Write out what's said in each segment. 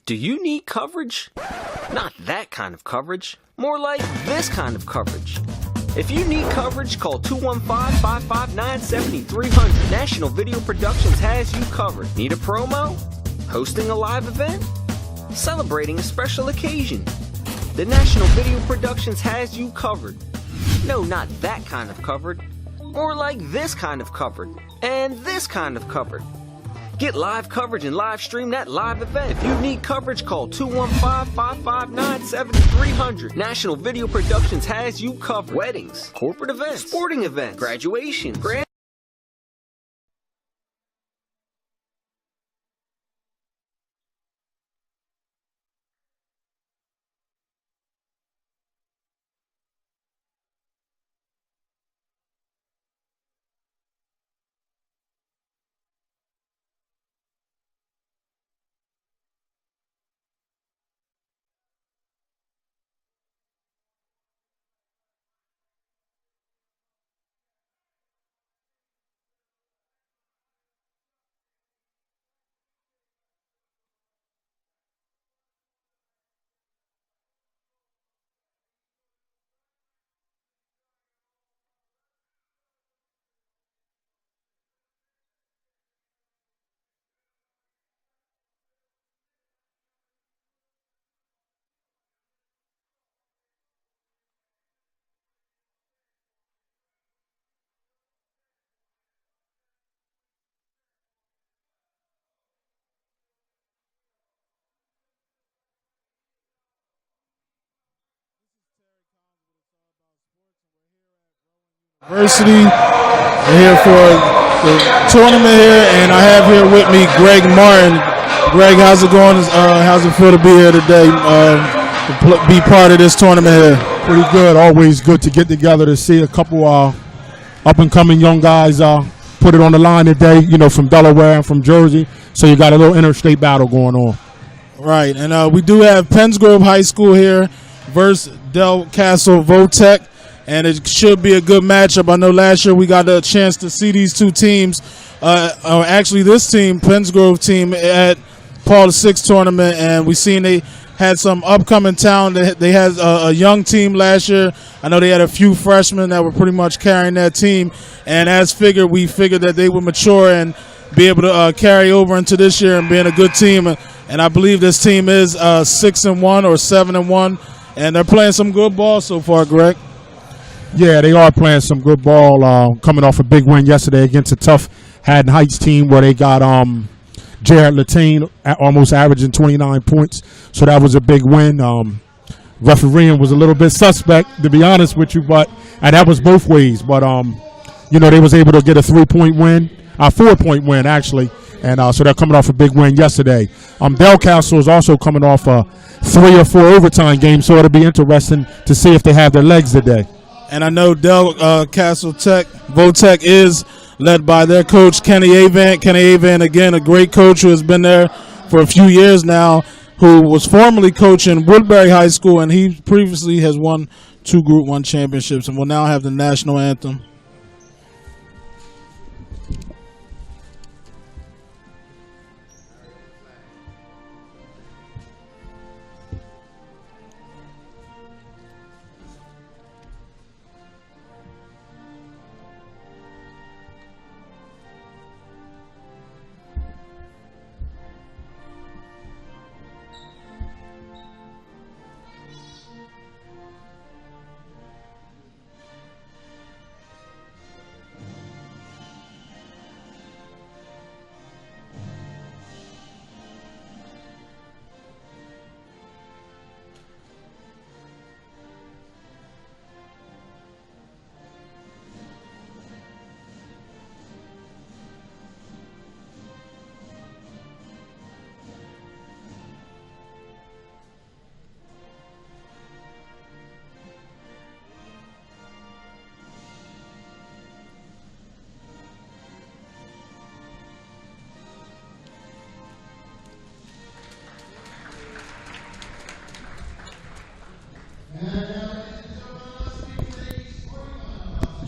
Do you need coverage? Not that kind of coverage. More like this kind of coverage. If you need coverage, call 215-559-7300. National Video Productions has you covered. Need a promo? Hosting a live event? Celebrating a special occasion? The National Video Productions has you covered. No, not that kind of covered. More like this kind of covered. And this kind of covered. Get live coverage and live stream that live event. If you need coverage, call 215-559-7300. National Video Productions has you covered. Weddings, corporate events, sporting events, graduations, grand. University. We're here for the tournament here, and I have here with me Greg Martin. Greg, how's it going? How's it feel to be here today, to be part of this tournament here? Pretty good. Always good to get together to see a couple up-and-coming young guys put it on the line today, you know, from Delaware and from Jersey. So you got a little interstate battle going on. Right, and we do have Pennsgrove High School here versus Delcastle Votech. And it should be a good matchup. I know last year we got a chance to see these two teams. Actually, this team, Pennsgrove team, at Paul VI tournament, and we seen they had some upcoming talent. They had a young team last year. I know they had a few freshmen that were pretty much carrying that team. And we figured that they would mature and be able to carry over into this year and being a good team. And I believe this team is 6-1 or 7-1, and they're playing some good ball so far, Greg. Yeah, they are playing some good ball, coming off a big win yesterday against a tough Haddon Heights team where they got Jared Latine almost averaging 29 points. So that was a big win. Refereeing was a little bit suspect, to be honest with you, and that was both ways. But, you know, they was able to get a 3-point win, a 4-point win, actually. And so they're coming off a big win yesterday. Delcastle is also coming off a 3 or 4 overtime game, so it'll be interesting to see if they have their legs today. And I know Delcastle Votech is led by their coach, Kenny Avant. Kenny Avant, again, a great coach who has been there for a few years now, who was formerly coaching Woodbury High School, and he previously has won 2 Group 1 championships and will now have the national anthem.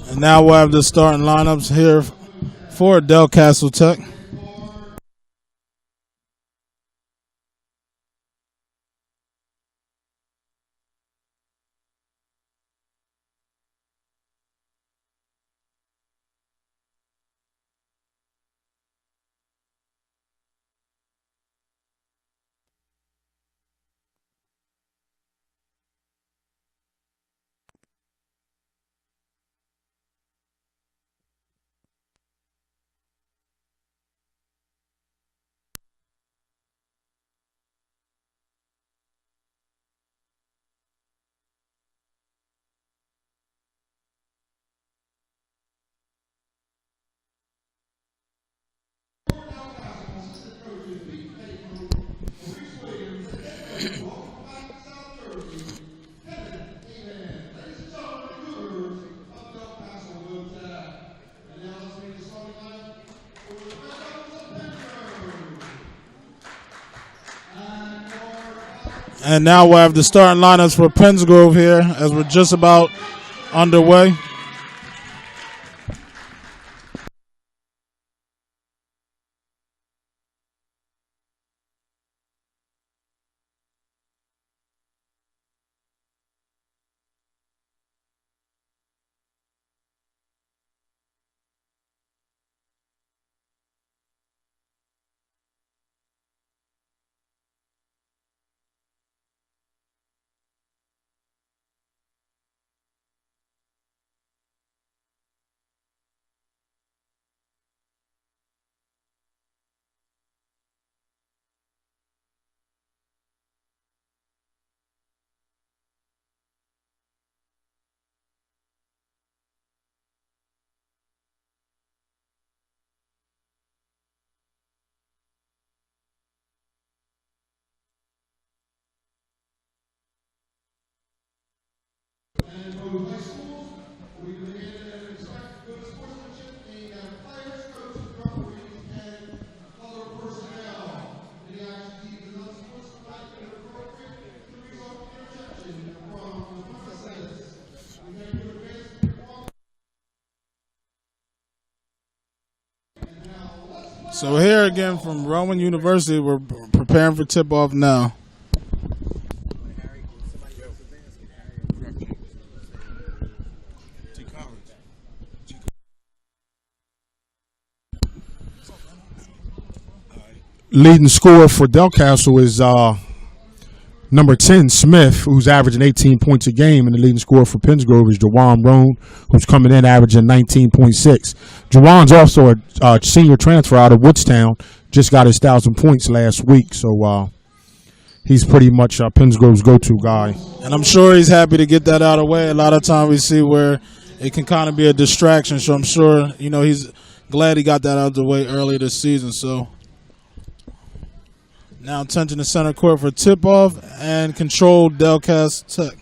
And now we'll have the starting lineups here for Delcastle Tech. And now we'll have the starting lineups for Pennsgrove here as we're just about underway. So here again from Rowan University, we're preparing for tip-off now. Leading scorer for Delcastle is number 10, Smith, who's averaging 18 points a game. And the leading scorer for Pennsgrove is Jawan Roan, who's coming in averaging 19.6. Jawan's also a senior transfer out of Woodstown. Just got his 1,000 points last week. So he's pretty much Pennsgrove's go-to guy. And I'm sure he's happy to get that out of the way. A lot of times we see where it can kind of be a distraction. So I'm sure, he's glad he got that out of the way early this season. So now attention to center court for tip-off and control Delcastle Tech.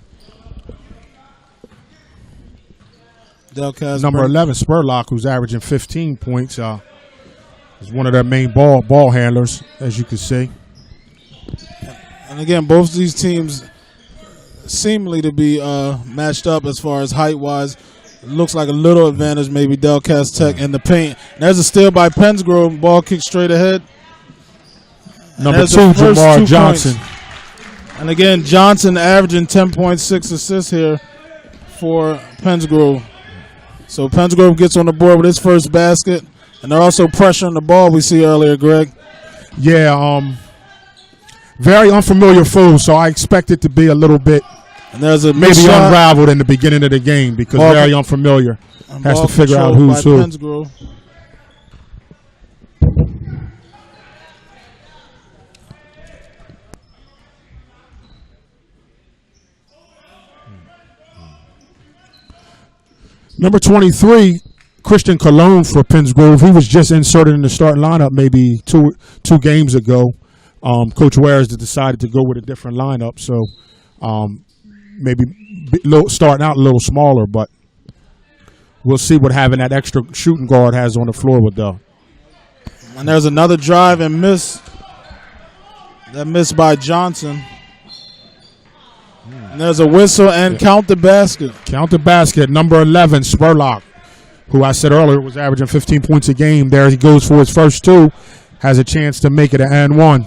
Delcastle number 11, Spurlock, who's averaging 15 points, is one of their main ball handlers, as you can see. And again, both of these teams seemingly to be matched up as far as height-wise. It looks like a little advantage, maybe Delcastle Tech in the paint. And there's a steal by Pennsgrove. Ball kicked straight ahead. Number 2, Jamar Johnson. Points. And again, Johnson averaging 10.6 assists here for Pennsgrove. So Pennsgrove gets on the board with his first basket. And they're also pressuring the ball we see earlier, Greg. Yeah, very unfamiliar foe, so I expect it to be a little bit and there's a maybe unraveled in the beginning of the game because very unfamiliar. Has to figure out who's who. Pennsgrove. Number 23, Christian Cologne for Pennsgrove. He was just inserted in the starting lineup maybe two games ago. Coach Ware has decided to go with a different lineup, so maybe starting out a little smaller, but we'll see what having that extra shooting guard has on the floor with them. And there's another drive and miss. That missed by Johnson. And there's a whistle and count the basket. Count the basket. Number 11, Spurlock, who I said earlier was averaging 15 points a game. There he goes for his first two. Has a chance to make it an and one.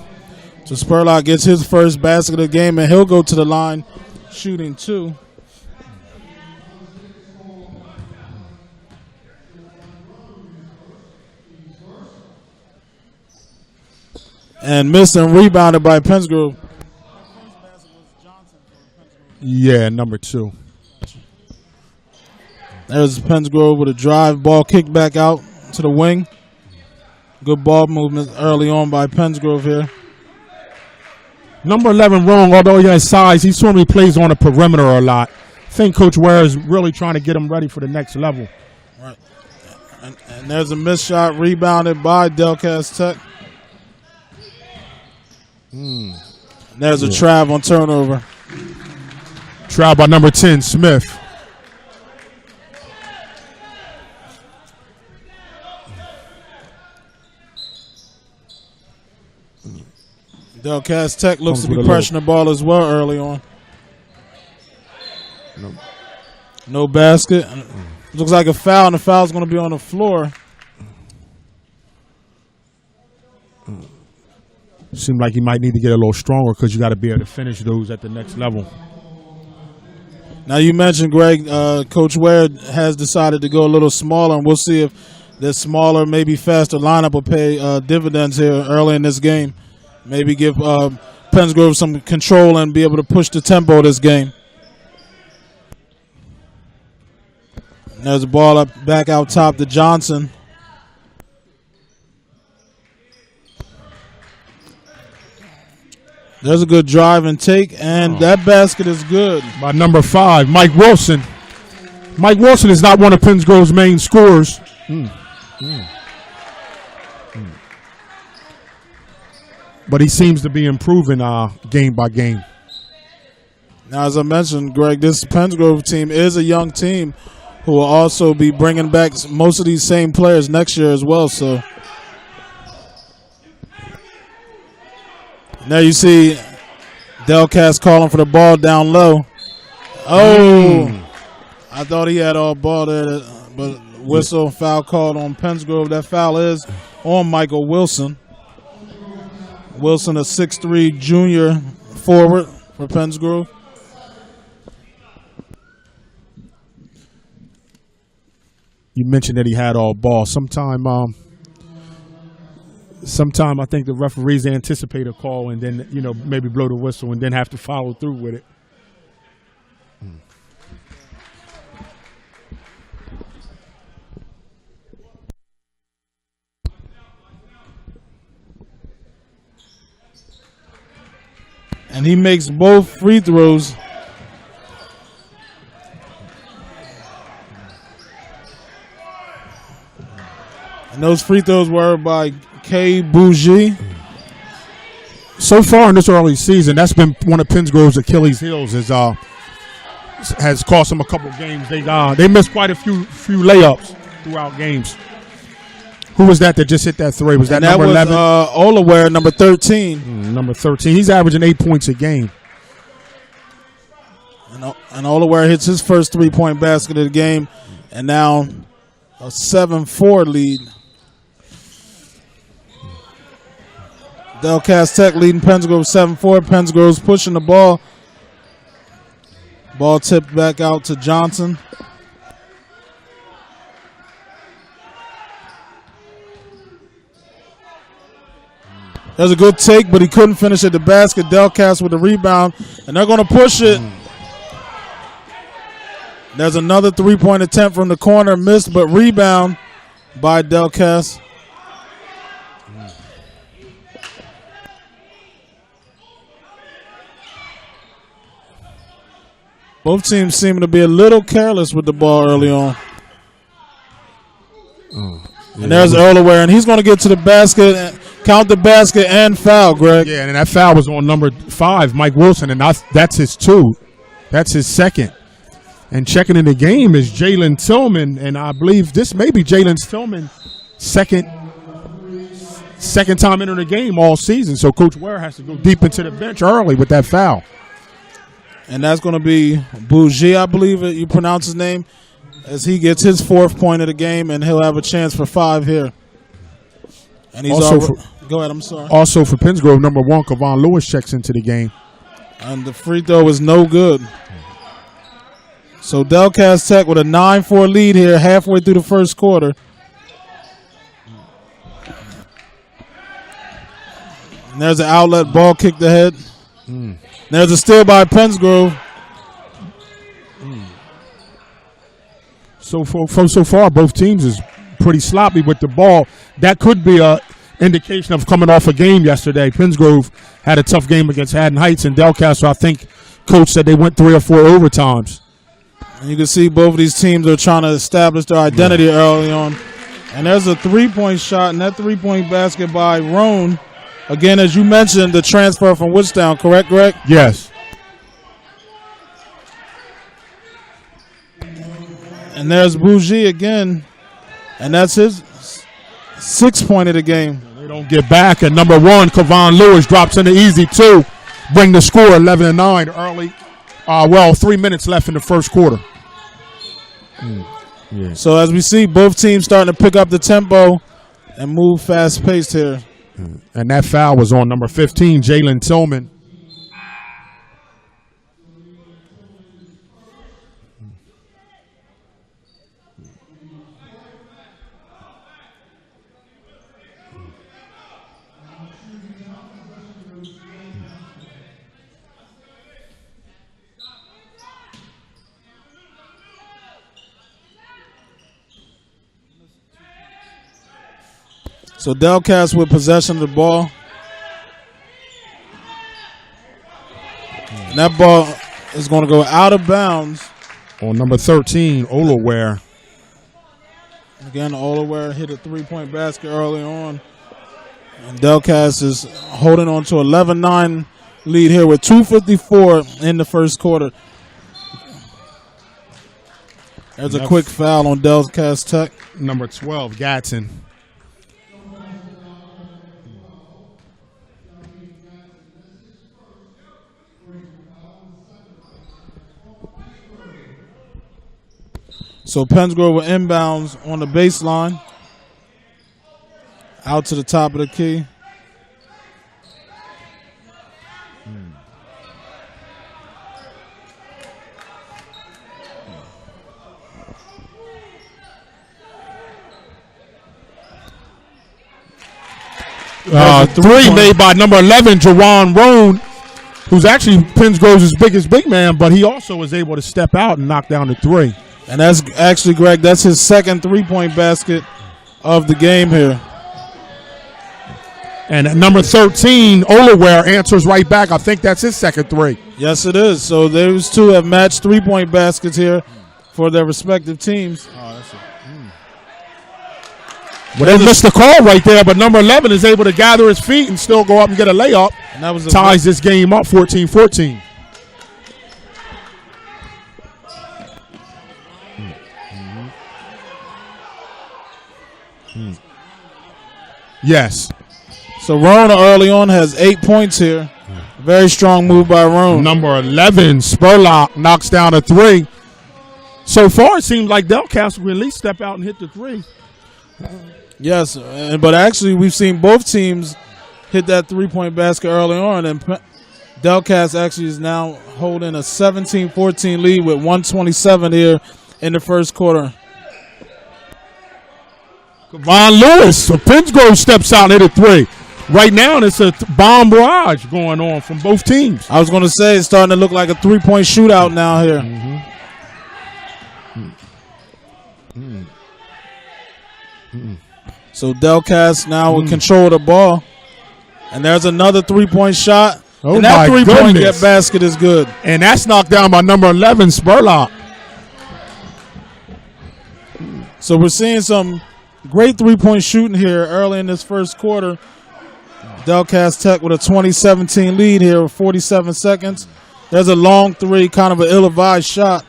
So Spurlock gets his first basket of the game, and he'll go to the line shooting 2. And missed and rebounded by Pennsgrove. Yeah, number 2. There's Pennsgrove with a drive. Ball kicked back out to the wing. Good ball movement early on by Pennsgrove here. Number 11, Wrong, although he has size, he certainly plays on the perimeter a lot. I think Coach Ware is really trying to get him ready for the next level. Right. And there's a missed shot rebounded by Delcastle Tech. And there's a trav on turnover. Trav by number 10, Smith. Delcastle Tech looks to Comes be with a pressuring the ball as well early on. No. No basket. Looks like a foul, and the foul's going to be on the floor. Seems like he might need to get a little stronger because you got to be able to finish those at the next level. Now, you mentioned, Greg, Coach Ware has decided to go a little smaller, and we'll see if this smaller, maybe faster lineup will pay dividends here early in this game. Maybe give Pennsgrove some control and be able to push the tempo of this game. And there's a ball up back out top to Johnson. There's a good drive and take, and that basket is good. By number 5, Mike Wilson. Mike Wilson is not one of Pennsgrove's main scorers. But he seems to be improving game by game. Now, as I mentioned, Greg, this Pennsgrove team is a young team who will also be bringing back most of these same players next year as well. So now you see Delcastle calling for the ball down low. Oh, I thought he had all ball there, but whistle, foul called on Pennsgrove. That foul is on Michael Wilson. Wilson, a 6'3" junior forward for Pennsgrove. You mentioned that he had all ball. Sometime I think the referees anticipate a call and then, maybe blow the whistle and then have to follow through with it. And he makes both free throws. And those free throws were by K. Bougie. So far in this early season, that's been one of Pennsgrove's Achilles' heels. Has cost them a couple games. They missed quite a few layups throughout games. Who was that just hit that three? Was that number 11? That was Olaware, number 13. Number 13. He's averaging 8 points a game. And Olaware hits his first 3-point basket of the game, and now a 7-4 lead. Delcastle Tech leading Pennsgrove 7-4. Pennsgrove's pushing the ball. Ball tipped back out to Johnson. There's a good take, but he couldn't finish at the basket. Delcastle with the rebound, and they're going to push it. There's another 3-point attempt from the corner, missed, but rebound by Delcastle. Both teams seem to be a little careless with the ball early on. And there's Olaware, and he's going to get to the basket, count the basket, and foul, Greg. Yeah, and that foul was on number 5, Mike Wilson, and that's his 2. That's his second. And checking in the game is Jalen Tillman, and I believe this may be Jalen Tillman's second time entering the game all season. So Coach Ware has to go deep into the bench early with that foul. And that's going to be Bougie, I believe you pronounce his name, as he gets his 4th point of the game, and he'll have a chance for 5 here. And he's also go ahead, I'm sorry. Also for Pennsgrove, number 1, Kevon Lewis checks into the game. And the free throw is no good. So Delcastle Tech with a 9-4 lead here halfway through the first quarter. And there's an outlet ball kicked ahead. There's a steal by Pennsgrove. So far, both teams is pretty sloppy with the ball. That could be a indication of coming off a game yesterday. Pennsgrove had a tough game against Haddon Heights, and Delcastle, I think, coach said they went 3 or 4 overtimes. And you can see both of these teams are trying to establish their identity early on. And there's a 3-point shot, and that 3-point basket by Roan. Again, as you mentioned, the transfer from Woodstown, correct, Greg? Yes. And there's Bougie again, and that's his 6th point of the game. There They don't get back. And number 1, Kevon Lewis drops in the easy 2. Bring the score 11-9 early. 3 minutes left in the first quarter. Yeah. So as we see, both teams starting to pick up the tempo and move fast-paced here. And that foul was on number 15, Jalen Tillman. So Delcastle with possession of the ball. And that ball is going to go out of bounds. On number 13, Olaware. Again, Olaware hit a three-point basket early on. And Delcastle is holding on to 11-9 lead here with 2:54 in the first quarter. There's a quick foul on Delcastle Tech. Number 12, Gatson. So Pennsgrove with inbounds on the baseline. Out to the top of the key. Three made by number 11, Jawan Roan, who's actually Pennsgrove's biggest big man, but he also was able to step out and knock down the three. And that's actually, Greg, that's his second three-point basket of the game here. And at number 13, Olaware answers right back. I think that's his second three. Yes, it is. So those two have matched three-point baskets here for their respective teams. Well, they missed the call right there, but number 11 is able to gather his feet and still go up and get a layup. And that was ties this game up 14-14. Yes. So Roan early on has 8 points here. Very strong move by Roan. Number 11, Spurlock, knocks down a three. So far, it seems like Delcastle will at least step out and hit the three. Yes, but actually we've seen both teams hit that three-point basket early on, and Delcastle actually is now holding a 17-14 lead with 1:27 here in the first quarter. Kevon Lewis of Pennsgrove steps out and hit a three. Right now, it's a bomb barrage going on from both teams. I was going to say it's starting to look like a three-point shootout now here. So Delcastle now with control of the ball. And there's another three-point shot. Oh, and that three-point basket is good. And that's knocked down by number 11, Spurlock. So we're seeing some great three-point shooting here early in this first quarter. Delcastle Tech with a 20-17 lead here with 47 seconds. There's a long three, kind of an ill-advised shot.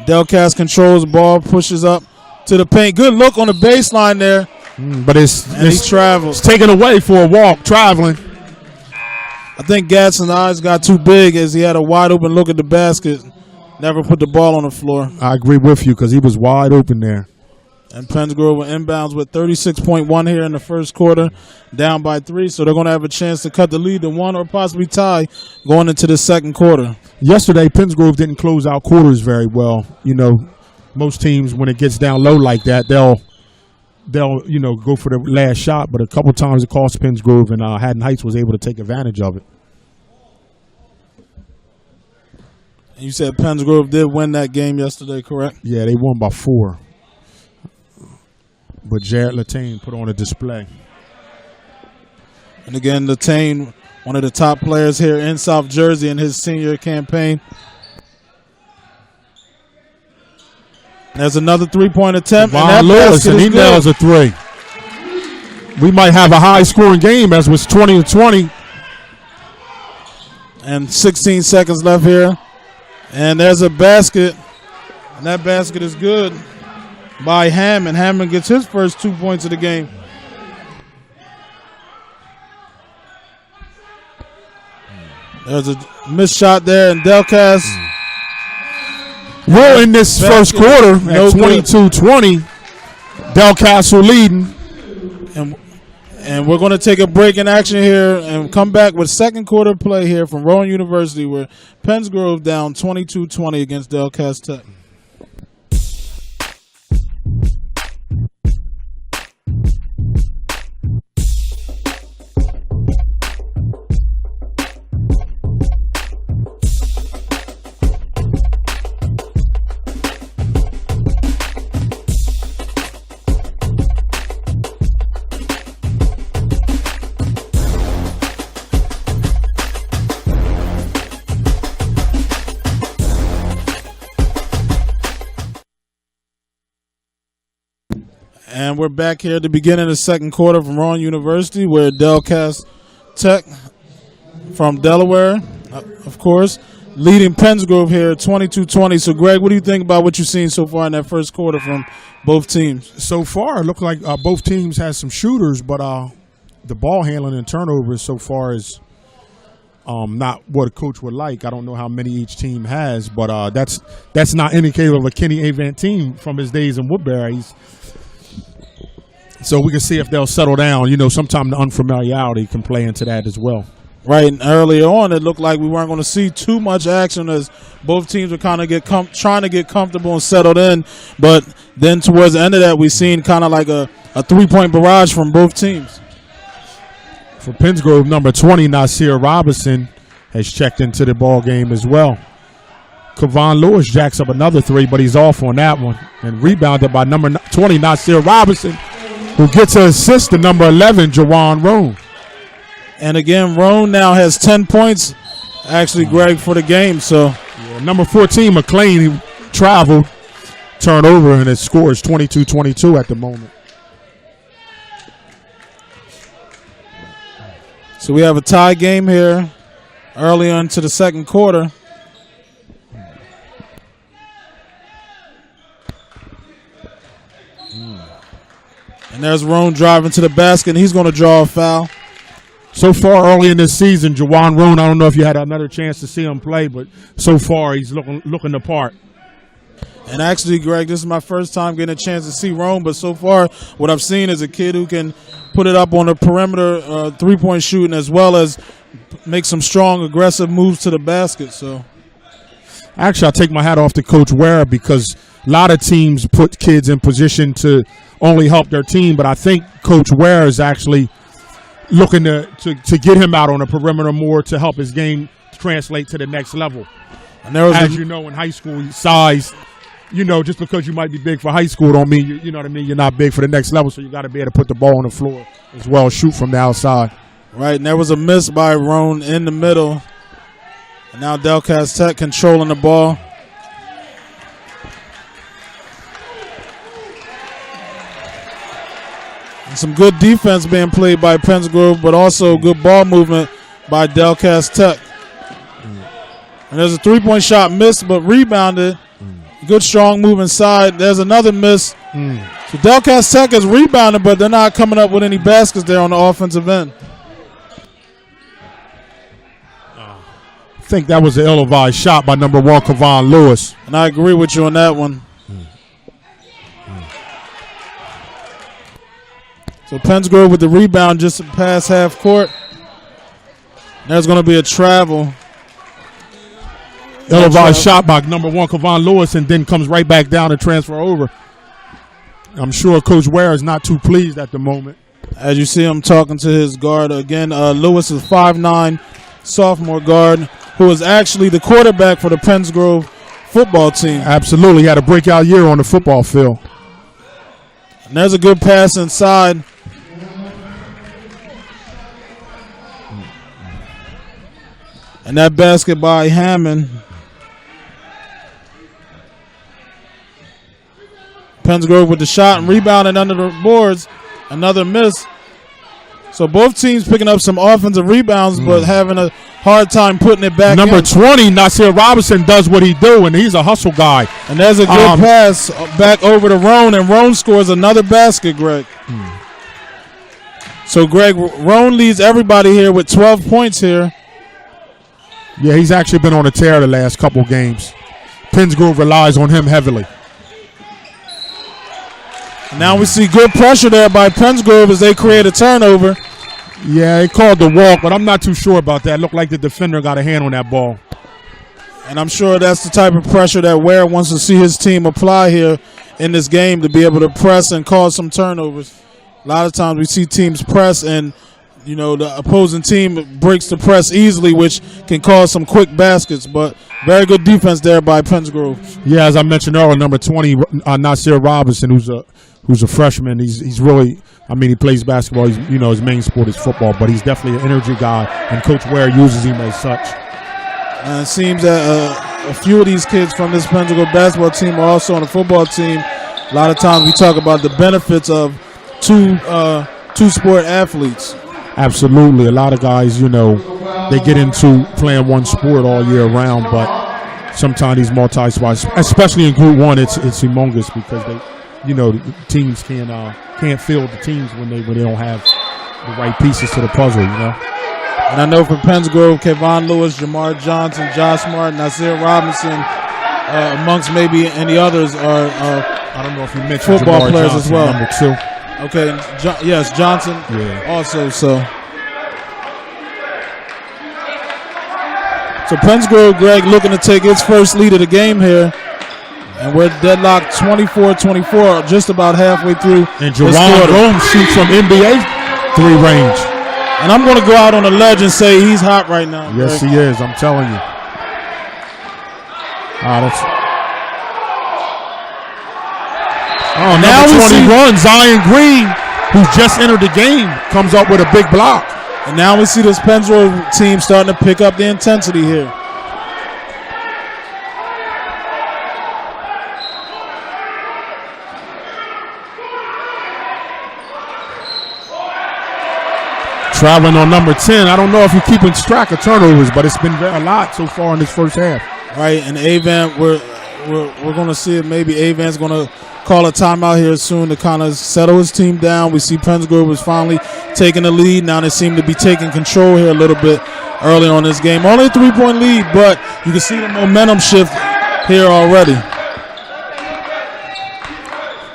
Delcastle controls the ball, pushes up to the paint. Good look on the baseline there. But he travels. It's taken away for a walk, traveling. I think Gadsden's eyes got too big as he had a wide open look at the basket. Never put the ball on the floor. I agree with you because he was wide open there. And Pennsgrove will inbounds with 36.1 here in the first quarter, down by 3. So they're going to have a chance to cut the lead to 1 or possibly tie going into the second quarter. Yesterday, Pennsgrove didn't close out quarters very well. You know, most teams, when it gets down low like that, they'll go for the last shot. But a couple times it cost Pennsgrove, and Haddon Heights was able to take advantage of it. And you said Pennsgrove did win that game yesterday, correct? Yeah, they won by 4. But Jared Latane put on a display. And again, Latane, one of the top players here in South Jersey in his senior campaign. There's another three-point attempt. And Lewis, and he nails a three. We might have a high-scoring game as was 20-20. And 16 seconds left here. And there's a basket. And that basket is good by Hammond. Hammond gets his first 2 points of the game. There's a missed shot there, and Delcastle. We're in this first quarter at 22-20. Delcastle leading. And we're going to take a break in action here and come back with second quarter play here from Rowan University, where Penns Grove down 22-20 against Delcastle Tech. And we're back here at the beginning of the second quarter from Rowan University, where Delcastle Tech from Delaware, of course, leading Penns Grove here 22-20. So, Greg, what do you think about what you've seen so far in that first quarter from both teams? So far, it looked like both teams had some shooters, but the ball handling and turnovers so far is not what a coach would like. I don't know how many each team has, but that's not indicative of a Kenny Avant team from his days in Woodbury. So we can see if they'll settle down. You know, sometimes the unfamiliarity can play into that as well. Right, and earlier on, it looked like we weren't going to see too much action as both teams were kind of trying to get comfortable and settled in. But then towards the end of that, we seen kind of like a three-point barrage from both teams. For Penns Grove, number 20, Nasir Robinson, has checked into the ball game as well. Kevon Lewis jacks up another three, but he's off on that one. And rebounded by number 20, Nasir Robinson, who gets an assist to number 11, Jawan Roan. And again, Roan now has 10 points, actually, Greg, for the game. So number 14, McLean, he traveled, turnover, and his score is 22-22 at the moment. So we have a tie game here early into the second quarter. And there's Roan driving to the basket, and he's going to draw a foul. So far early in this season, Jawan Roan, I don't know if you had another chance to see him play, but so far he's looking the part. And actually, Greg, this is my first time getting a chance to see Roan, but so far what I've seen is a kid who can put it up on the perimeter, three-point shooting, as well as make some strong, aggressive moves to the basket. So, actually, I'll take my hat off to Coach Ware, because a lot of teams put kids in position to only help their team, but I think Coach Ware is actually looking to get him out on the perimeter more to help his game translate to the next level. And there was as you know, in high school, size, you know, just because you might be big for high school don't mean, you know what I mean, you're not big for the next level, so you got to be able to put the ball on the floor as well, shoot from the outside. Right, and there was a miss by Roan in the middle. And now Delcastle Tech controlling the ball. And some good defense being played by Penns Grove, but also good ball movement by Delcastle Tech. And there's a three-point shot missed, but rebounded. Good strong move inside. There's another miss. So Delcastle Tech is rebounded, but they're not coming up with any baskets there on the offensive end. I think that was an ill-advised shot by number 1, Kevon Lewis. And I agree with you on that one. So Penns Grove with the rebound just past half court. There's going to be a travel. Ill-advised shot by number 1, Kevon Lewis, and then comes right back down and transfer over. I'm sure Coach Ware is not too pleased at the moment. As you see him talking to his guard again, Lewis is 5'9", sophomore guard, who is actually the quarterback for the Penns Grove football team. Absolutely, he had a breakout year on the football field. And there's a good pass inside. And that basket by Hammond. Penns Grove with the shot and rebounding under the boards. Another miss. So both teams picking up some offensive rebounds, but having a hard time putting it back Number in. 20, Nasir Robinson, does what he do, and he's a hustle guy. And there's a good pass back over to Roan, and Roan scores another basket, Greg. So, Greg, Roan leads everybody here with 12 points here. Yeah, he's actually been on a tear the last couple games. Pennsgrove relies on him heavily. Now we see good pressure there by Pennsgrove as they create a turnover. Yeah, they called the walk, but I'm not too sure about that. It looked like the defender got a hand on that ball. And I'm sure that's the type of pressure that Ware wants to see his team apply here in this game, to be able to press and cause some turnovers. A lot of times we see teams press and, you know, the opposing team breaks the press easily, which can cause some quick baskets. But very good defense there by Pennsgrove. Yeah, as I mentioned earlier, number 20, Nasir Robinson, who's a freshman. He's really, I mean, he plays basketball. He's, you know, his main sport is football, but he's definitely an energy guy, and Coach Ware uses him as such. And it seems that a few of these kids from this Pennsgrove basketball team are also on the football team. A lot of times we talk about the benefits of two-sport athletes. Absolutely. A lot of guys, you know, they get into playing one sport all year round, but sometimes these multi-sports, especially in Group 1, it's humongous because they, you know, the teams can't field the teams when they don't have the right pieces to the puzzle, you know. And I know for Pennsgrove, Kevon Lewis, Jamar Johnson, Josh Martin, Nasir Robinson, amongst maybe any others are I don't know if you mentioned football Jamar players Johnson, as well. Number 2. Okay, yes, Johnson also. So Pennsgrove, Greg, looking to take its first lead of the game here. And we're deadlocked 24-24, just about halfway through. And Jerron Rome shoots from NBA 3 range. And I'm going to go out on a ledge and say he's hot right now. Yes, Greg. he is. I'm telling you. Now we see Zion Green, who's just entered the game, comes up with a big block. And now we see this Pennsgrove team starting to pick up the intensity here. Traveling on number 10. I don't know if you're keeping track of turnovers, but it's been a lot so far in this first half. Right, and Avan, we're going to see it. Maybe Avan's going to call a timeout here soon to kind of settle his team down. We see Pennsgrove is finally taking the lead. Now they seem to be taking control here a little bit early on this game. Only a 3-point lead, but you can see the momentum shift here already.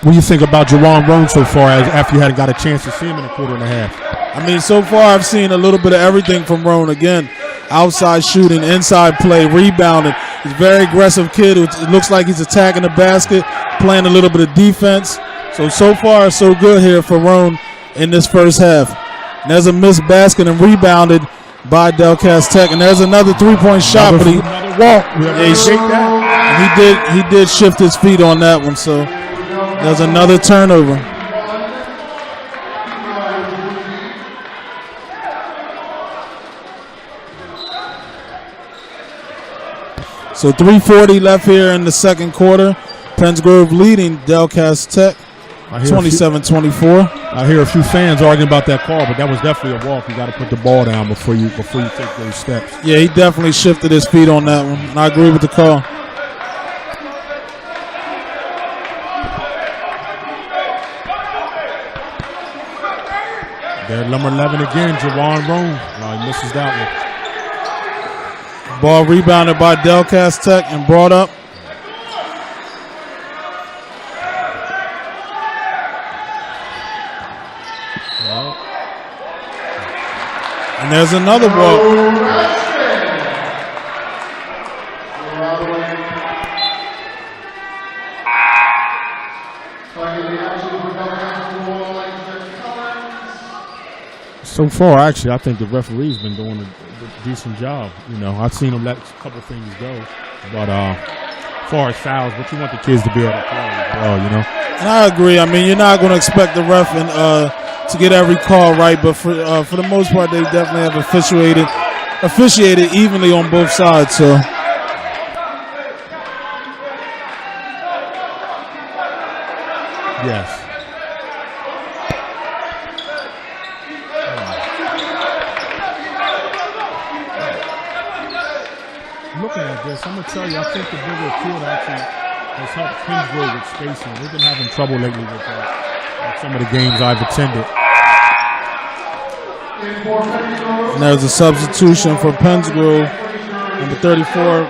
What do you think about Jerron Rome so far, as after you hadn't got a chance to see him in a quarter and a half? I mean, so far I've seen a little bit of everything from Roan. Again, outside shooting, inside play, rebounding. He's a very aggressive kid. It looks like he's attacking the basket, playing a little bit of defense. So far, so good here for Roan in this first half. And there's a missed basket and rebounded by Delcastle Tech. And there's another 3-point shot. Another walk. He did shift his feet on that one. So there's another turnover. So 3:40 left here in the second quarter. Pennsgrove leading Delcastle Tech 27-24. I hear a few fans arguing about that call, but that was definitely a walk. You got to put the ball down before you take those steps. Yeah, he definitely shifted his feet on that one. And I agree with the call. There, number 11 again, Jerron Rome. He misses that one. Ball rebounded by Delcastle Tech and brought up. And there's another ball. So far, actually, I think the referee's been doing a decent job. You know, I've seen him let a couple things go, but as far as fouls, but you want the kids to be able to play as well, you know. And I agree. I mean, you're not going to expect the ref to get every call right, but for the most part, they definitely have officiated evenly on both sides. So. Yes. Looking at this, I'm going to tell you, I think the bigger field actually has helped Pennsgrove with spacing. They've been having trouble lately with that at some of the games I've attended. And there's a substitution for Pennsgrove. Number 34,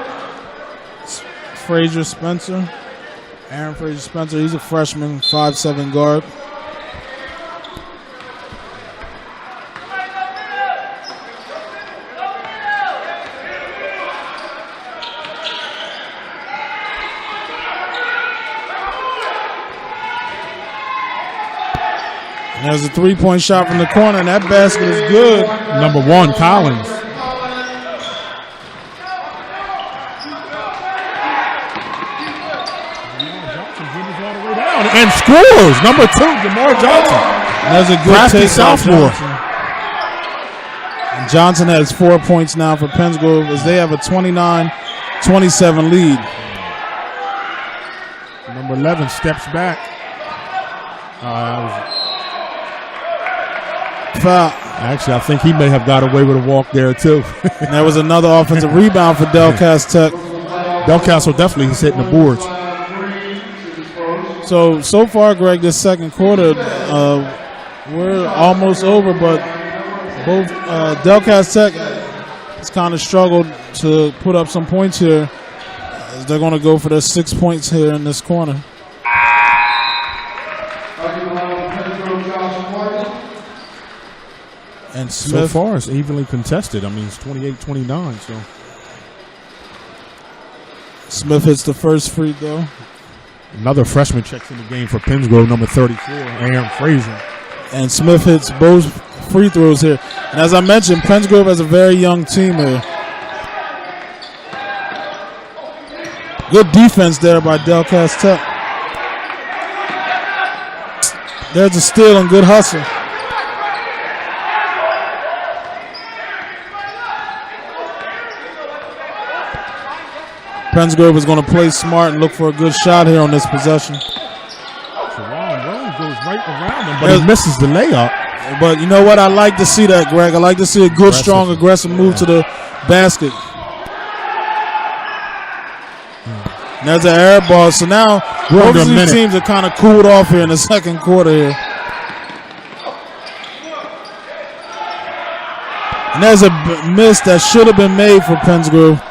Frazier Spencer. Aaron Frazier Spencer. He's a freshman, 5'7" guard. There's a three-point shot from the corner, and that basket is good. Number 1, Collins. And scores. Number 2, Jamar Johnson. That's a good take, sophomore. And Johnson has 4 points now for Pennsgrove as they have a 29-27 lead. Number 11 steps back. Foul. Actually, I think he may have got away with a walk there, too. And there was another offensive rebound for Delcastle Tech. Delcastle definitely is hitting the boards. So far, Greg, this second quarter, we're almost over, but both Delcastle Tech has kind of struggled to put up some points here. As they're going to go for their 6 points here in this corner. And Smith, so far, it's evenly contested. I mean, it's 28-29. So Smith hits the first free throw. Another freshman checks in the game for Pennsgrove, number 34, Aaron Frazier. And Smith hits both free throws here. And as I mentioned, Pennsgrove has a very young team here. Good defense there by Delcastle Tech. There's a steal and good hustle. Pennsgrove is going to play smart and look for a good shot here on this possession. Sharon Rose goes right around him, but he misses the layup. But you know what? I like to see that, Greg. I like to see a good, strong, aggressive move to the basket. And there's an air ball. So now both of these teams are kind of cooled off here in the second quarter here. And there's a miss that should have been made for Pennsgrove.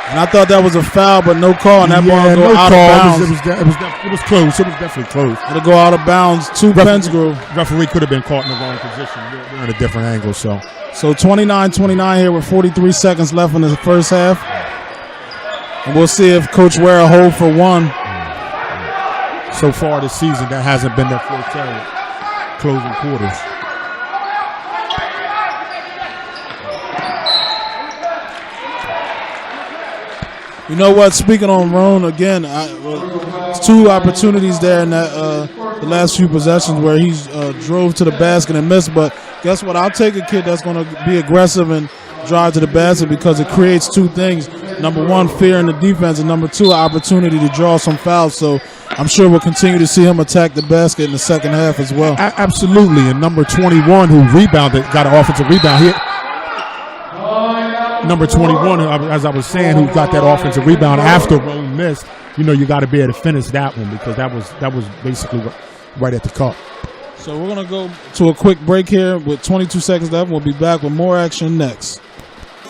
And I thought that was a foul, but no call, and that ball will go out of bounds. It was close. It was definitely close. It'll go out of bounds to Pennsgrove. Referee could have been caught in the wrong position. We're in a different angle, so 29-29 here with 43 seconds left in the first half. And we'll see if Coach Ware hold for one. So far this season, that hasn't been their forte, closing quarters. You know what? Speaking on Roan again, it's two opportunities there in that the last few possessions where he drove to the basket and missed. But guess what? I'll take a kid that's going to be aggressive and drive to the basket because it creates two things. Number one, fear in the defense, and number two, opportunity to draw some fouls. So I'm sure we'll continue to see him attack the basket in the second half as well. Absolutely. And number 21, who rebounded, got an offensive rebound here. Number 21, as I was saying, who got that offensive rebound after Roan missed. You know, you got to be able to finish that one because that was basically right at the cup. So we're going to go to a quick break here with 22 seconds left. We'll be back with more action next.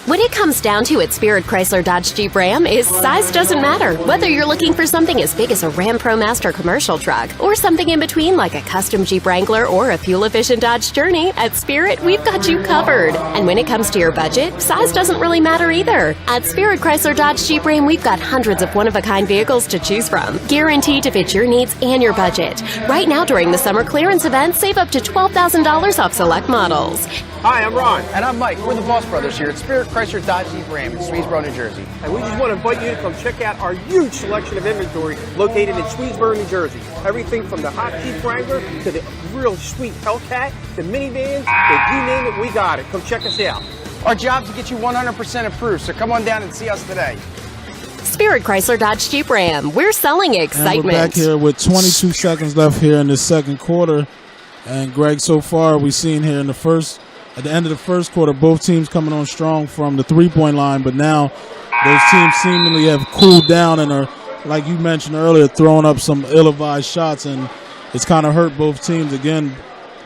When it comes down to it, Spirit Chrysler Dodge Jeep Ram is size doesn't matter. Whether you're looking for something as big as a Ram ProMaster commercial truck or something in between like a custom Jeep Wrangler or a fuel-efficient Dodge Journey, at Spirit, we've got you covered. And when it comes to your budget, size doesn't really matter either. At Spirit Chrysler Dodge Jeep Ram, we've got hundreds of one-of-a-kind vehicles to choose from, guaranteed to fit your needs and your budget. Right now during the summer clearance event, save up to $12,000 off select models. Hi, I'm Ron. And I'm Mike. We're the Boss Brothers here at Spirit Chrysler Dodge Jeep Ram in Swedesboro, New Jersey. And we just want to invite you to come check out our huge selection of inventory located in Swedesboro, New Jersey. Everything from the hot Jeep Wrangler to the real sweet Hellcat, the minivans, you name it, we got it. Come check us out. Our job's to get you 100% approved, so come on down and see us today. Spirit Chrysler Dodge Jeep Ram. We're selling excitement. And we're back here with 22 seconds left here in the second quarter. And Greg, so far we've seen here in at the end of the first quarter, both teams coming on strong from the three-point line, but now those teams seemingly have cooled down and are, like you mentioned earlier, throwing up some ill-advised shots, and it's kind of hurt both teams. Again,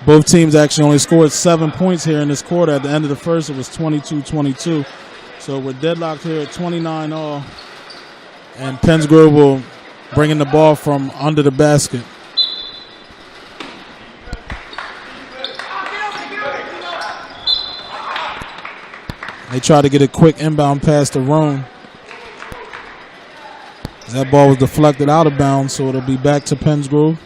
Both teams actually only scored 7 points here in this quarter. At the end of the first, it was 22-22. So we're deadlocked here at 29 all. And Pennsgrove will bring in the ball from under the basket. They try to get a quick inbound pass to Roan. That ball was deflected out of bounds, so it'll be back to Pennsgrove.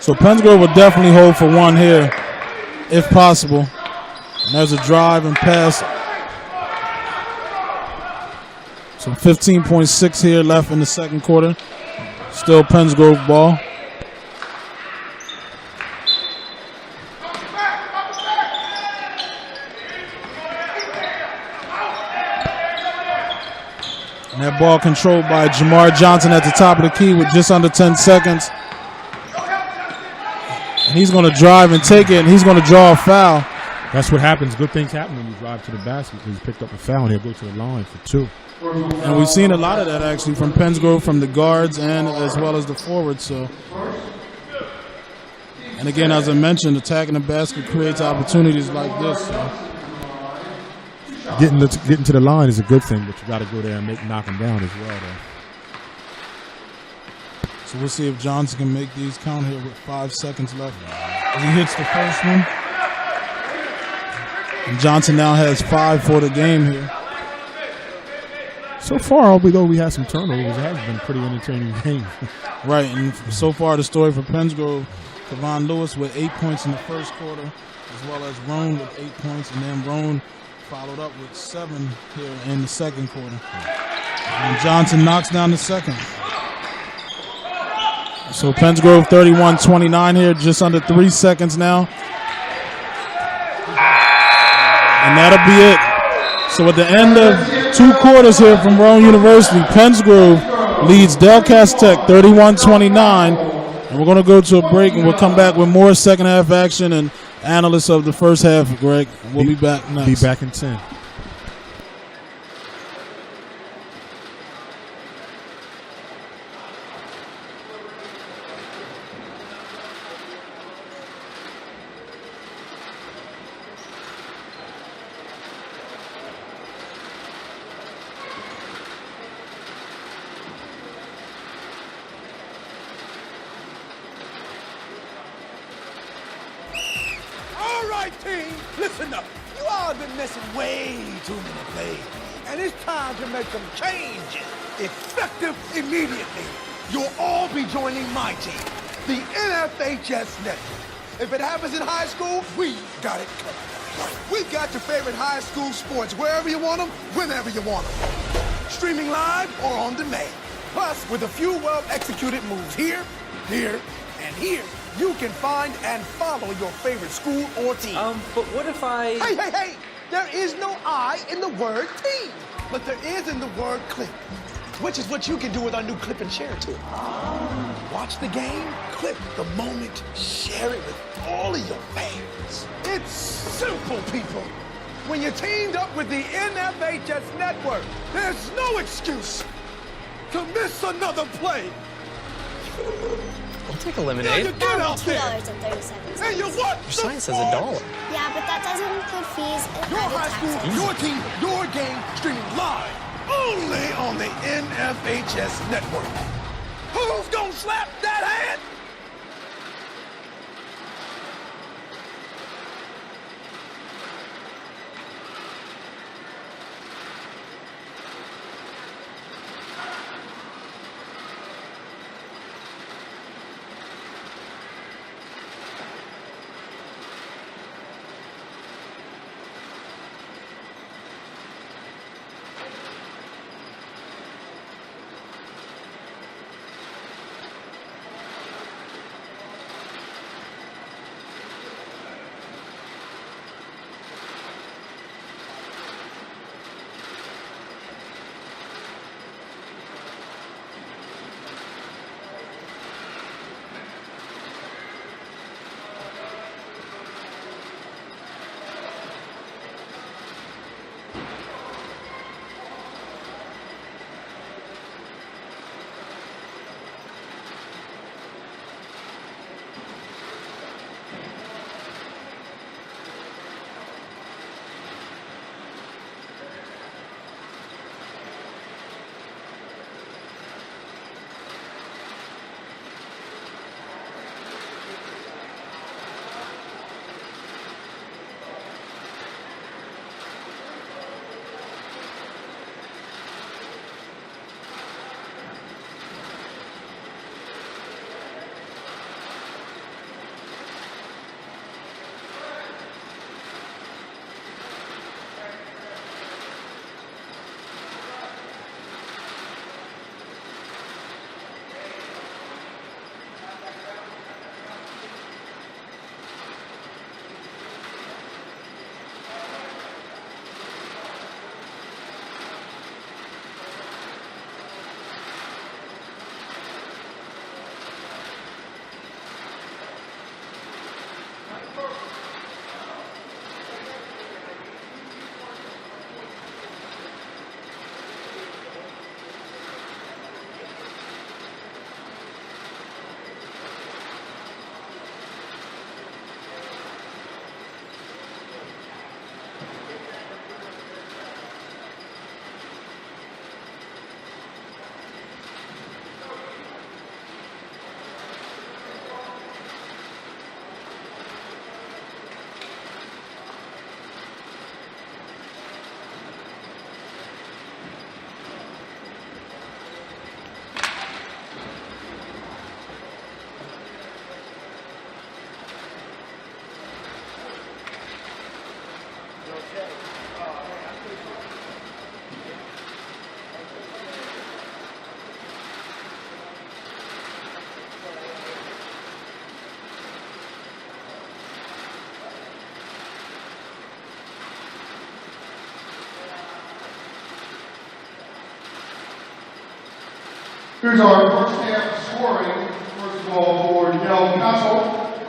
So Pennsgrove will definitely hold for one here, if possible. And there's a drive and pass. So 15.6 here left in the second quarter. Still Pennsgrove ball. And that ball controlled by Jamar Johnson at the top of the key with just under 10 seconds. And he's going to drive and take it, and he's going to draw a foul. That's what happens. Good things happen when you drive to the basket. He's picked up a foul, and he'll go to the line for 2. And we've seen a lot of that, actually, from Pennsgrove, from the guards and as well as the forwards. So, and again, as I mentioned, attacking the basket creates opportunities like this. So. Getting to the line is a good thing, but you got to go there and knock them down as well, though. So we'll see if Johnson can make these count here with 5 seconds left. He hits the first one. And Johnson now has 5 for the game here. So far, although we had some turnovers, it has been a pretty entertaining game. Right, and so far the story for Pennsgrove, Kevon Lewis with 8 points in the first quarter, as well as Roan with 8 points, and then Roan followed up with 7 here in the second quarter. And Johnson knocks down the second. So Pennsgrove 31-29 here, just under 3 seconds now. And that'll be it. So at the end of 2 quarters here from Roan University, Pennsgrove leads Delcastle Tech 31-29. And we're going to go to a break, and we'll come back with more second half action and analysts of the first half, Greg. We'll be back next. Be back in 10. Team, listen up. You all been missing way too many plays, and it's time to make some changes, effective immediately. You'll all be joining my team, the NFHS Network. If it happens in high school, we got it covered. We've got your favorite high school sports wherever you want them, whenever you want them. Streaming live or on demand. Plus, with a few well-executed moves here, here, and here, you can find and follow your favorite school or team. But what if I... Hey! There is no I in the word team, but there is in the word clip, which is what you can do with our new clip and share tool. Watch the game, clip the moment, share it with all of your fans. It's simple, people. When you're teamed up with the NFHS Network, there's no excuse to miss another play. I'll take a lemonade. You get out there. $2.37. And you what? Your sign says $1. Yeah, but that doesn't include fees and Your private high school, taxes. your team, your game, streaming live only on the NFHS Network. Who's gonna slap that hand? Here's our first half scoring. First of all, for Delcastle,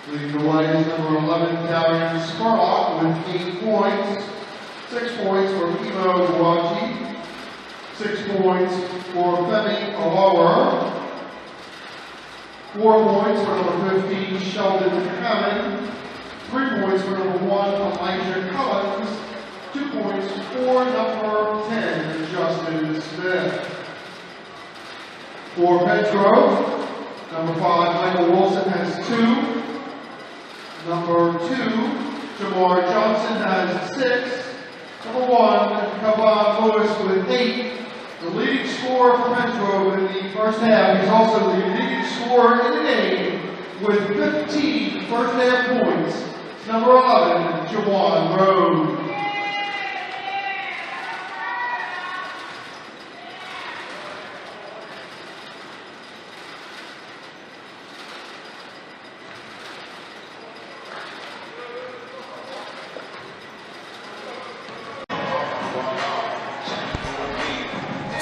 leading the way is number 11, Darian Spurlock with 8 points. 6 points for Ivo Guachi. 6 points for Femi Alora. 4 points for number 15, Sheldon Hammond. 3 points for number 1, Elijah Collins. 2 points for number 10, Justin Smith. For Petro, number 5, Michael Wilson has 2. Number 2, Jamar Johnson has 6. Number 1, Kavan Lewis with 8. The leading scorer for Petro in the first half is also the leading scorer in the game with 15 first half points. It's number 11, Jawan Rhodes.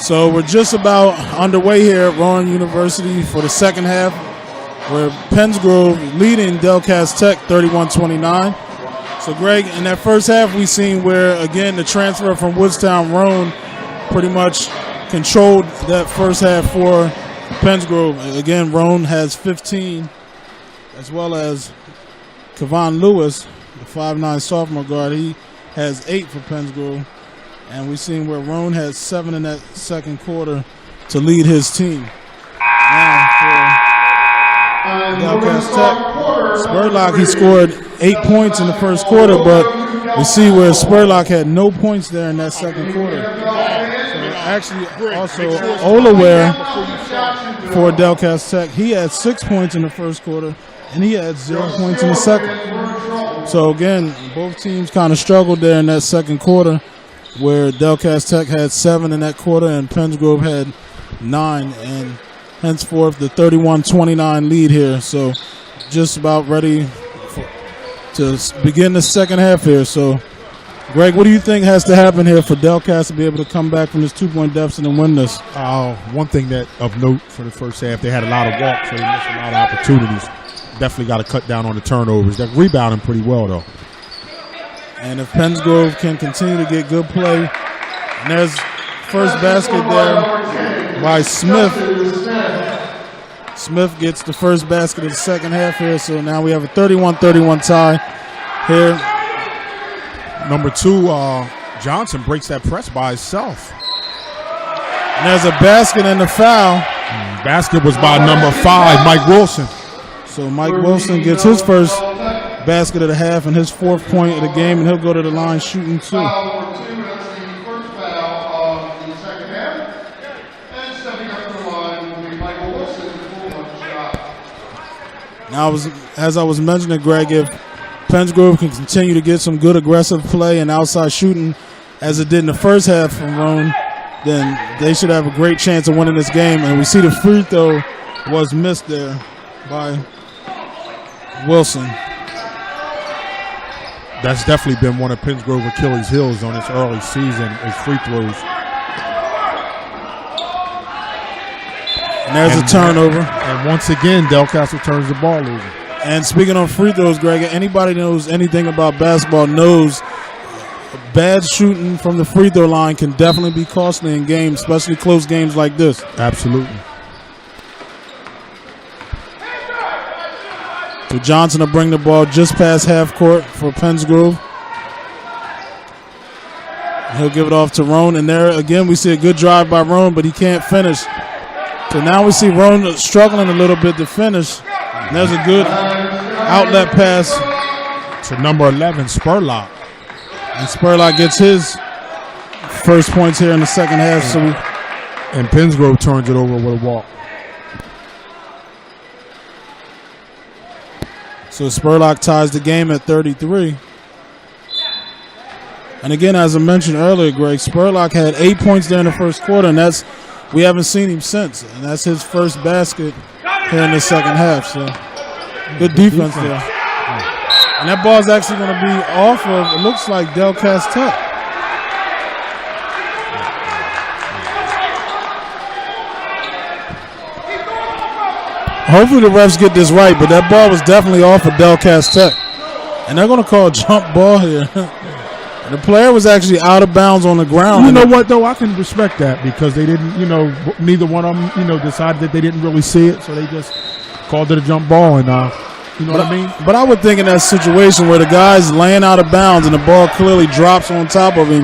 So we're just about underway here at Rowan University for the second half, where Pennsgrove leading Delcastle Tech 31-29. So Greg, in that first half we seen where, again, the transfer from Woodstown Rowan pretty much controlled that first half for Pennsgrove. Again, Rowan has 15, as well as Kavan Lewis, the 5'9" sophomore guard. He has 8 for Pennsgrove. And we've seen where Rowan has 7 in that second quarter to lead his team. Now for Delcastle Tech, Spurlock, he scored 8 points in the first quarter, but we see where Spurlock had no points there in that second quarter. So actually, also Olaware for Delcastle Tech, he had 6 points in the first quarter, and he had 0 points in the second. So again, both teams kind of struggled there in that second quarter, where Delcastle Tech had 7 in that quarter and Pennsgrove had 9, and henceforth the 31-29 lead here. So just about ready to begin the second half here. So, Greg, what do you think has to happen here for Delcastle to be able to come back from this 2-point deficit and win this? One thing that of note for the first half, they had a lot of walks, so they missed a lot of opportunities. Definitely got to cut down on the turnovers. They're rebounding pretty well, though. And if Pennsgrove can continue to get good play, and there's first basket there by Smith. Smith gets the first basket of the second half here, so now we have a 31-31 tie here. Number 2, Johnson breaks that press by himself. And there's a basket and a foul. Basket was by number 5, Mike Wilson. So Mike Wilson gets his first basket of the half and his 4th point of the game, and he'll go to the line shooting 2. Now, as I was mentioning, Greg, if Pennsgrove can continue to get some good aggressive play and outside shooting as it did in the first half from Rowan, then they should have a great chance of winning this game. And we see the free throw was missed there by Wilson. That's definitely been one of Pennsgrove Achilles' heels on this early season, is free throws. And there's a turnover. And once again, Delcastle turns the ball over. And speaking of free throws, Greg, anybody knows anything about basketball knows bad shooting from the free throw line can definitely be costly in games, especially close games like this. Absolutely. So Johnson will bring the ball just past half court for Pennsgrove. He'll give it off to Roan, and there again we see a good drive by Roan, but he can't finish. So now we see Roan struggling a little bit to finish. And there's a good outlet pass to number 11, Spurlock. And Spurlock gets his first points here in the second half. And Pensgrove turns it over with a walk. So Spurlock ties the game at 33. And again, as I mentioned earlier, Greg, Spurlock had 8 points there in the first quarter, and we haven't seen him since. And that's his first basket here in the second half. So good defense there. And that ball is actually going to be off of, it looks like, Delcastle. Hopefully the refs get this right, but that ball was definitely off of Delcastle. And they're going to call a jump ball here. The player was actually out of bounds on the ground. You know what, though? I can respect that because they didn't, neither one of them, decided that they didn't really see it, so they just called it a jump ball. And, you know what I mean? But I would think in that situation where the guy's laying out of bounds and the ball clearly drops on top of him,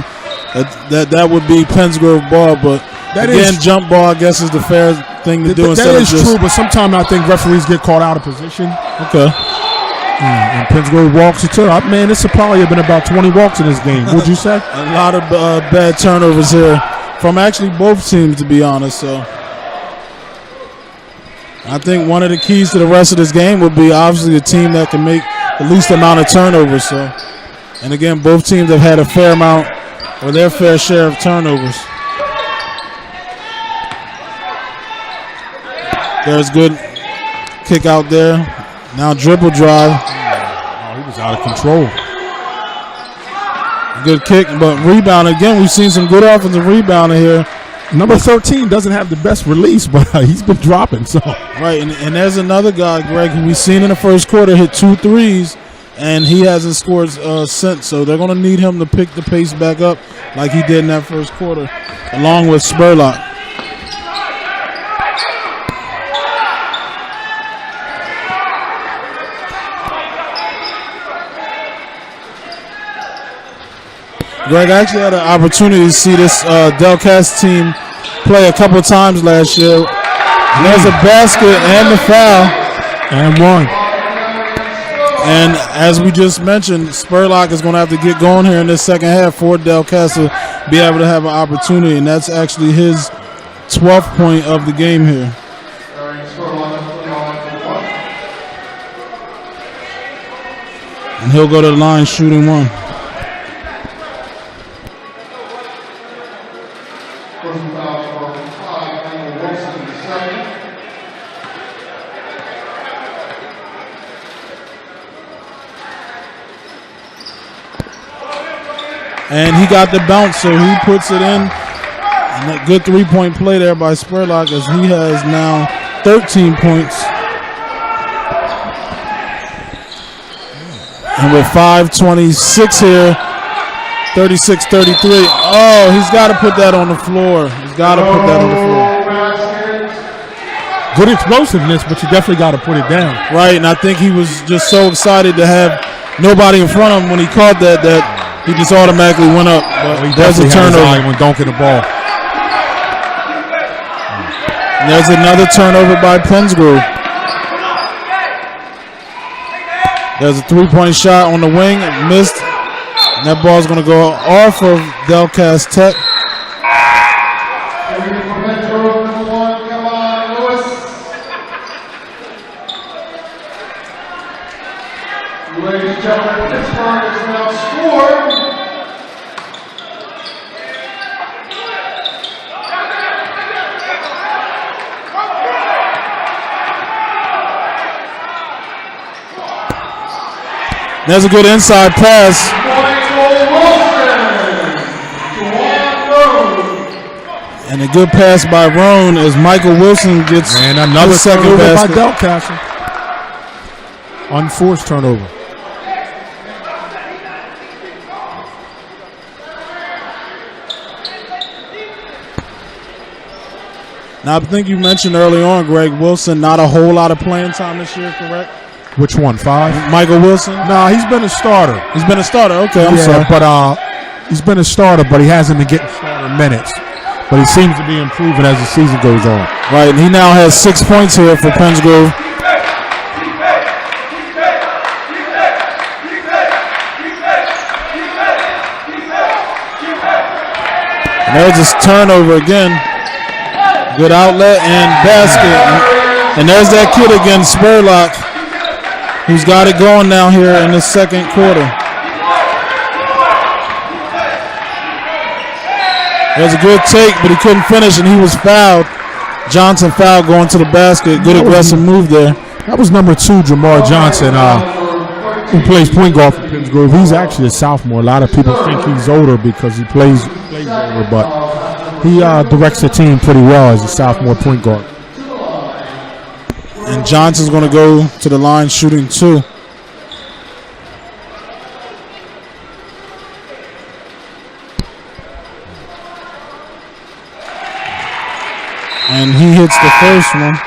that would be Pensgrove ball. But that again, jump ball, I guess, is the fair thing to do. That is true, but sometimes I think referees get caught out of position. Okay. And Pensgrove walks it too. Man, this will probably have been about 20 walks in this game. Would you say? A lot of bad turnovers here from actually both teams, to be honest. So I think one of the keys to the rest of this game would be obviously a team that can make the least amount of turnovers. So, and again, both teams have had a fair amount or their fair share of turnovers. There's good kick out there. Now dribble drive. Oh, he was out of control. Good kick, but rebound. Again, we've seen some good offensive rebounding here. Number 13 doesn't have the best release, but he's been dropping. So right, and there's another guy, Greg, who we've seen in the first quarter hit 2 threes, and he hasn't scored since. So they're going to need him to pick the pace back up like he did in that first quarter, along with Spurlock. Greg, I actually had an opportunity to see this Delcastle team play a couple times last year. And there's a basket and the foul. And one. And as we just mentioned, Spurlock is going to have to get going here in this second half for Delcastle to be able to have an opportunity. And that's actually his 12th point of the game here. And he'll go to the line shooting one. And he got the bounce, so he puts it in. And a good three-point play there by Spurlock as he has now 13 points. And with 5:26 here, 36-33. Oh, he's got to put that on the floor. He's got to put that on the floor. Good explosiveness, but you definitely got to put it down. Right, and I think he was just so excited to have nobody in front of him when he caught that he just automatically went up. But there's a turnover. When dunking the ball. And there's another turnover by Pensgrove. There's a three-point shot on the wing. It missed. And that ball's going to go off of Delcastle. Ladies and gentlemen, Pittsburgh has now scored. There's a good inside pass. And a good pass by Roan as Michael Wilson gets another second turnover by basket. Delcastle. Unforced turnover. Now, I think you mentioned early on, Greg Wilson, not a whole lot of playing time this year, correct? Which one, 5? Michael Wilson? Nah, he's been a starter. He's been a starter. Okay, I'm sorry. But he's been a starter, but he hasn't been getting starter minutes. But he seems to be improving as the season goes on. Right, and he now has 6 points here for Pennsgrove. And there's this turnover again. Good outlet and basket. And there's that kid again, Spurlock, who's got it going now here in the second quarter. There's a good take, but he couldn't finish, and he was fouled. Johnson fouled going to the basket. Good aggressive move there. That was number 2, Jamar Johnson, who plays point guard for Pennsgrove. He's actually a sophomore. A lot of people think he's older because he plays older, but he directs the team pretty well as a sophomore point guard. And Johnson's going to go to the line shooting 2. And he hits the first one.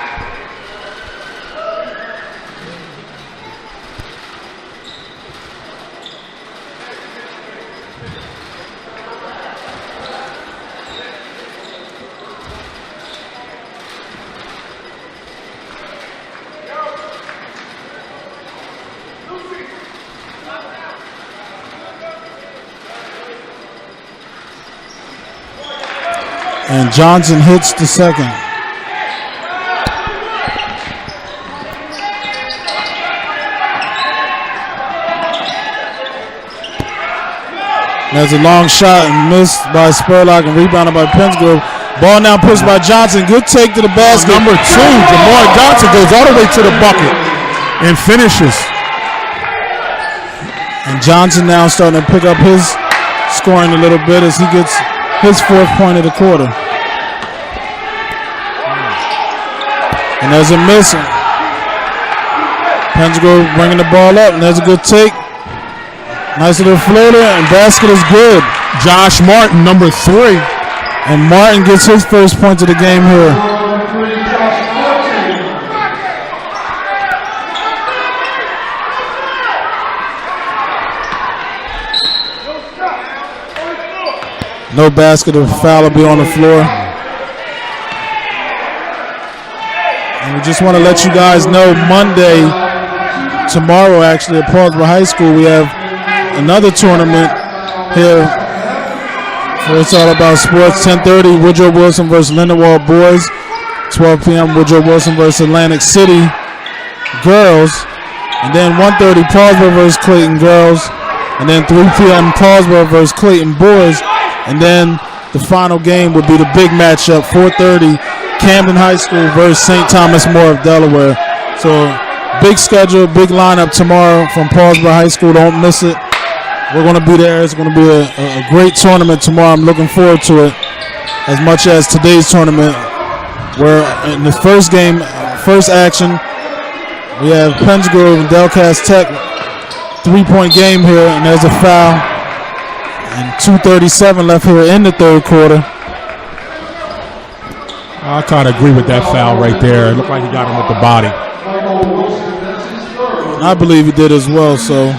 And Johnson hits the second. There's a long shot and missed by Spurlock and rebounded by Pennsgrove. Ball now pushed by Johnson. Good take to the basket. Number 2, Jamar Johnson goes all the way to the bucket and finishes. And Johnson now starting to pick up his scoring a little bit as he gets his 4th point of the quarter. And there's a miss. Pennsgrove bringing the ball up, and there's a good take. Nice little floater, and basket is good. Josh Martin, number 3. And Martin gets his first point of the game here. No basket, a foul will be on the floor. And we just want to let you guys know, Monday, tomorrow actually at Paulsboro High School, we have another tournament here for It's All About Sports. 10:30, Woodrow Wilson versus Lindenwold boys. 12 p.m., Woodrow Wilson versus Atlantic City girls. And then 1:30, Paulsboro versus Clayton girls. And then 3 p.m., Paulsboro versus Clayton boys. And then the final game would be the big matchup, 4:30, Camden High School versus St. Thomas More of Delaware. So big schedule, big lineup tomorrow from Paulsboro High School. Don't miss it. We're going to be there. It's going to be a great tournament tomorrow. I'm looking forward to it as much as today's tournament, where in the first game, first action, we have Pennsgrove and Delcastle Tech, 3-point game here, and there's a foul. And 2:37 left here in the third quarter. I kind of agree with that foul right there. It looked like he got him with the body. I believe he did as well. So,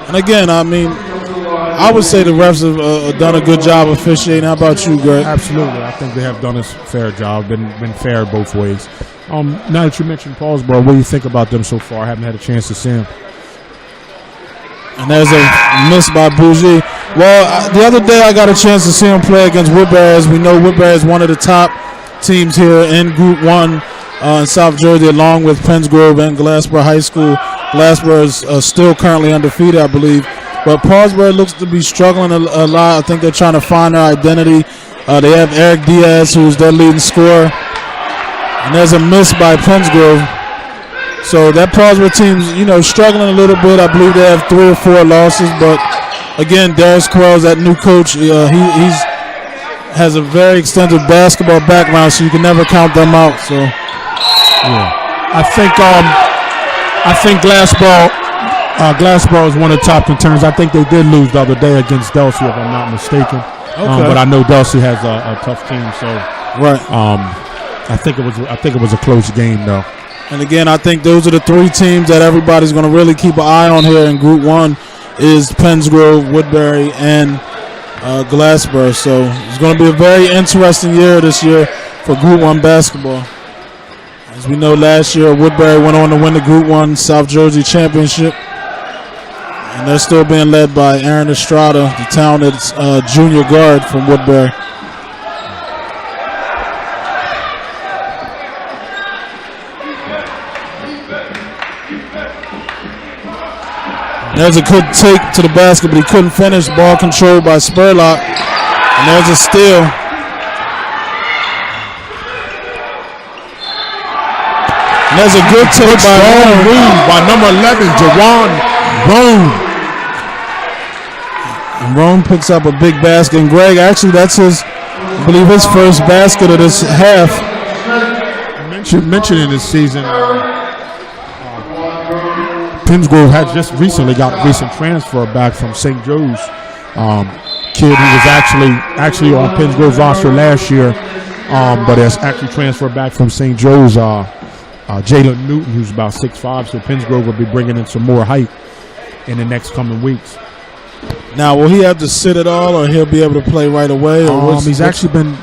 and again, I mean, I would say the refs have done a good job officiating. How about you, Greg? Absolutely. I think they have done a fair job, been fair both ways. Now that you mentioned Paulsboro, what do you think about them so far? I haven't had a chance to see them. And there's a miss by Bougie. Well, the other day I got a chance to see him play against Woodbury. As we know, Woodbury is one of the top teams here in Group 1 in South Jersey, along with Pennsgrove and Glassboro High School. Glassboro is still currently undefeated, I believe. But Paulsboro looks to be struggling a lot. I think they're trying to find their identity. They have Eric Diaz, who's their leading scorer. And there's a miss by Pennsgrove. So that Paulsboro team's, struggling a little bit. I believe they have 3 or 4 losses. But, again, Darius Quells, that new coach, he's has a very extensive basketball background, so you can never count them out. So, yeah. I think Glassboro is one of the top contenders. I think they did lose the other day against Delsey, if I'm not mistaken. Okay. But I know Delsey has a tough team, so right. I think it was a close game, though. And again, I think those are the 3 teams that everybody's going to really keep an eye on here in Group 1 is Pennsgrove, Woodbury, and Glassboro. So it's going to be a very interesting year this year for Group 1 basketball. As we know, last year Woodbury went on to win the Group 1 South Jersey Championship. And they're still being led by Aaron Estrada, the talented junior guard from Woodbury. There's a good take to the basket, but he couldn't finish. Ball controlled by Spurlock. And there's a steal. And there's a good take by number 11, Jawan Rome. And Rome picks up a big basket. And Greg, actually, that's I believe his first basket of this half. Mentioning this season, Pennsgrove had just recently got a recent transfer back from St. Joe's. Kid who was actually on Pennsgrove's roster last year, but has actually transferred back from St. Joe's. Jalen Newton, who's about 6'5", so Pennsgrove will be bringing in some more height in the next coming weeks. Now, will he have to sit at all, or he'll be able to play right away? Or he's actually been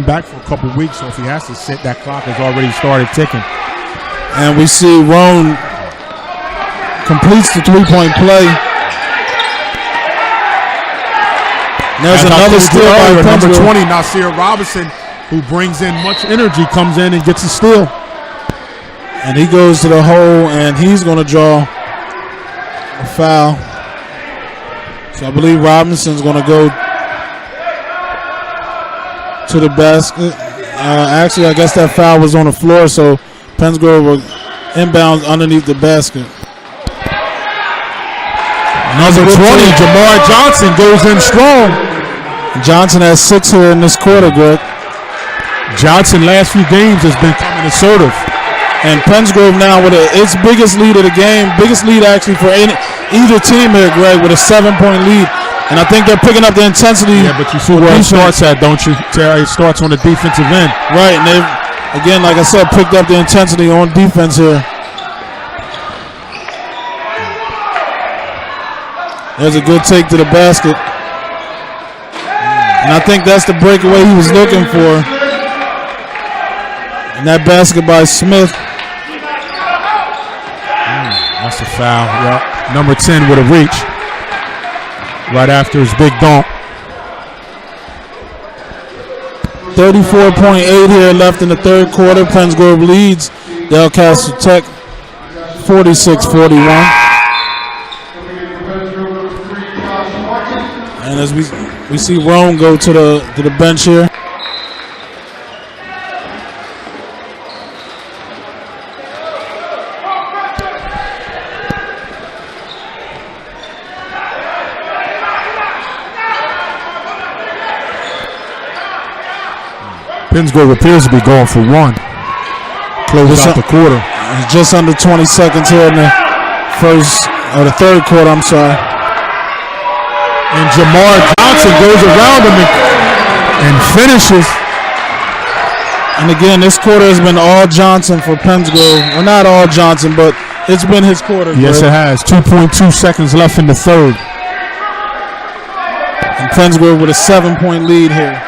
back for a couple weeks, so if he has to sit, that clock has already started ticking. And we see Roan completes the three-point play. There's another steal by number 20, Nasir Robinson, who brings in much energy, comes in and gets a steal. And he goes to the hole, and he's going to draw a foul. So I believe Robinson's going to go to the basket. Actually, I guess that foul was on the floor, so Pennsgrove will inbound underneath the basket. Number 20, Jamar Johnson goes in strong. Johnson has 6 here in this quarter, Greg. Johnson last few games has been coming assertive. And Pennsgrove now with its biggest lead of the game, biggest lead actually for either team here, Greg, with a 7-point lead. And I think they're picking up the intensity. Yeah, but you see where it starts at, don't you, Terry? It starts on the defensive end. Right, and they've, again, like I said, picked up the intensity on defense here. There's a good take to the basket. And I think that's the breakaway he was looking for. And that basket by Smith. That's a foul. Yeah. Number 10 with a reach. Right after his big dunk. 34.8 here left in the third quarter. Pennsgrove leads Delcastle Tech 46-41. And as we see Rome go to the bench here. Pennsgrove appears to be going for one. Close out the quarter. Just under 20 seconds here in the the third quarter, I'm sorry. And Jamar Johnson goes around him and finishes. And again, this quarter has been all Johnson for Pennsgrove. Well, not all Johnson, but it's been his quarter. Yes, it has. 2.2 seconds left in the third. And Pennsgrove with a 7-point lead here.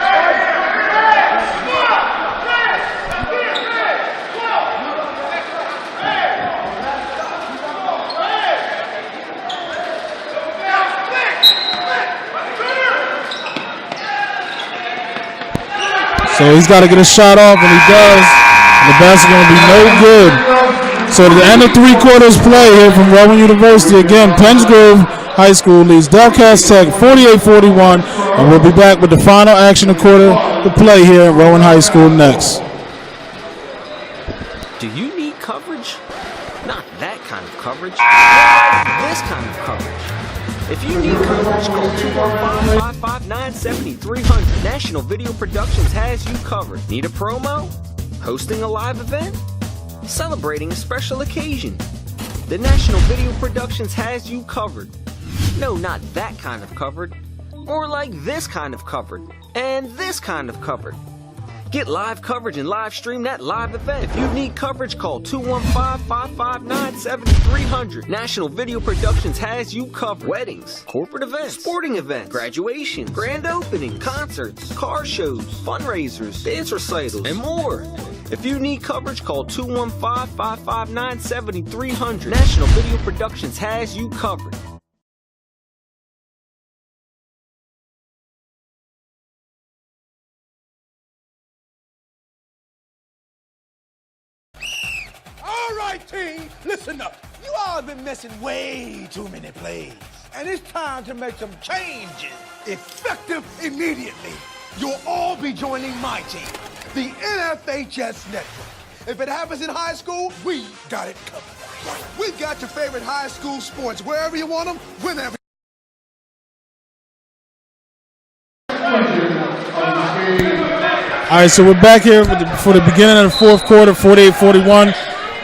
So he's got to get a shot off, and he does. And the basket's going to be no good. So at the end of 3 quarters play here from Rowan University, again, Pennsgrove High School leads Delcastle Tech 48-41. And we'll be back with the final action of quarter to play here at Rowan High School next. Do you need coverage? Not that kind of coverage. This kind of coverage. If you need coverage, call 215-559-7300. National Video Productions has you covered. Need a promo? Hosting a live event? Celebrating a special occasion? The National Video Productions has you covered. No, not that kind of covered. More like this kind of covered. And this kind of covered. Get live coverage and live stream that live event. If you need coverage, call 215-559-7300. National Video Productions has you covered. Weddings, corporate events, sporting events, graduations, grand opening, concerts, car shows, fundraisers, dance recitals, and more. If you need coverage, call 215-559-7300. National Video Productions has you covered. All right, team, listen up. You all have been missing way too many plays. And it's time to make some changes, effective immediately. You'll all be joining my team, the NFHS Network. If it happens in high school, we got it covered. We've got your favorite high school sports, wherever you want them, whenever. All right, so we're back here for the beginning of the fourth quarter, 48-41.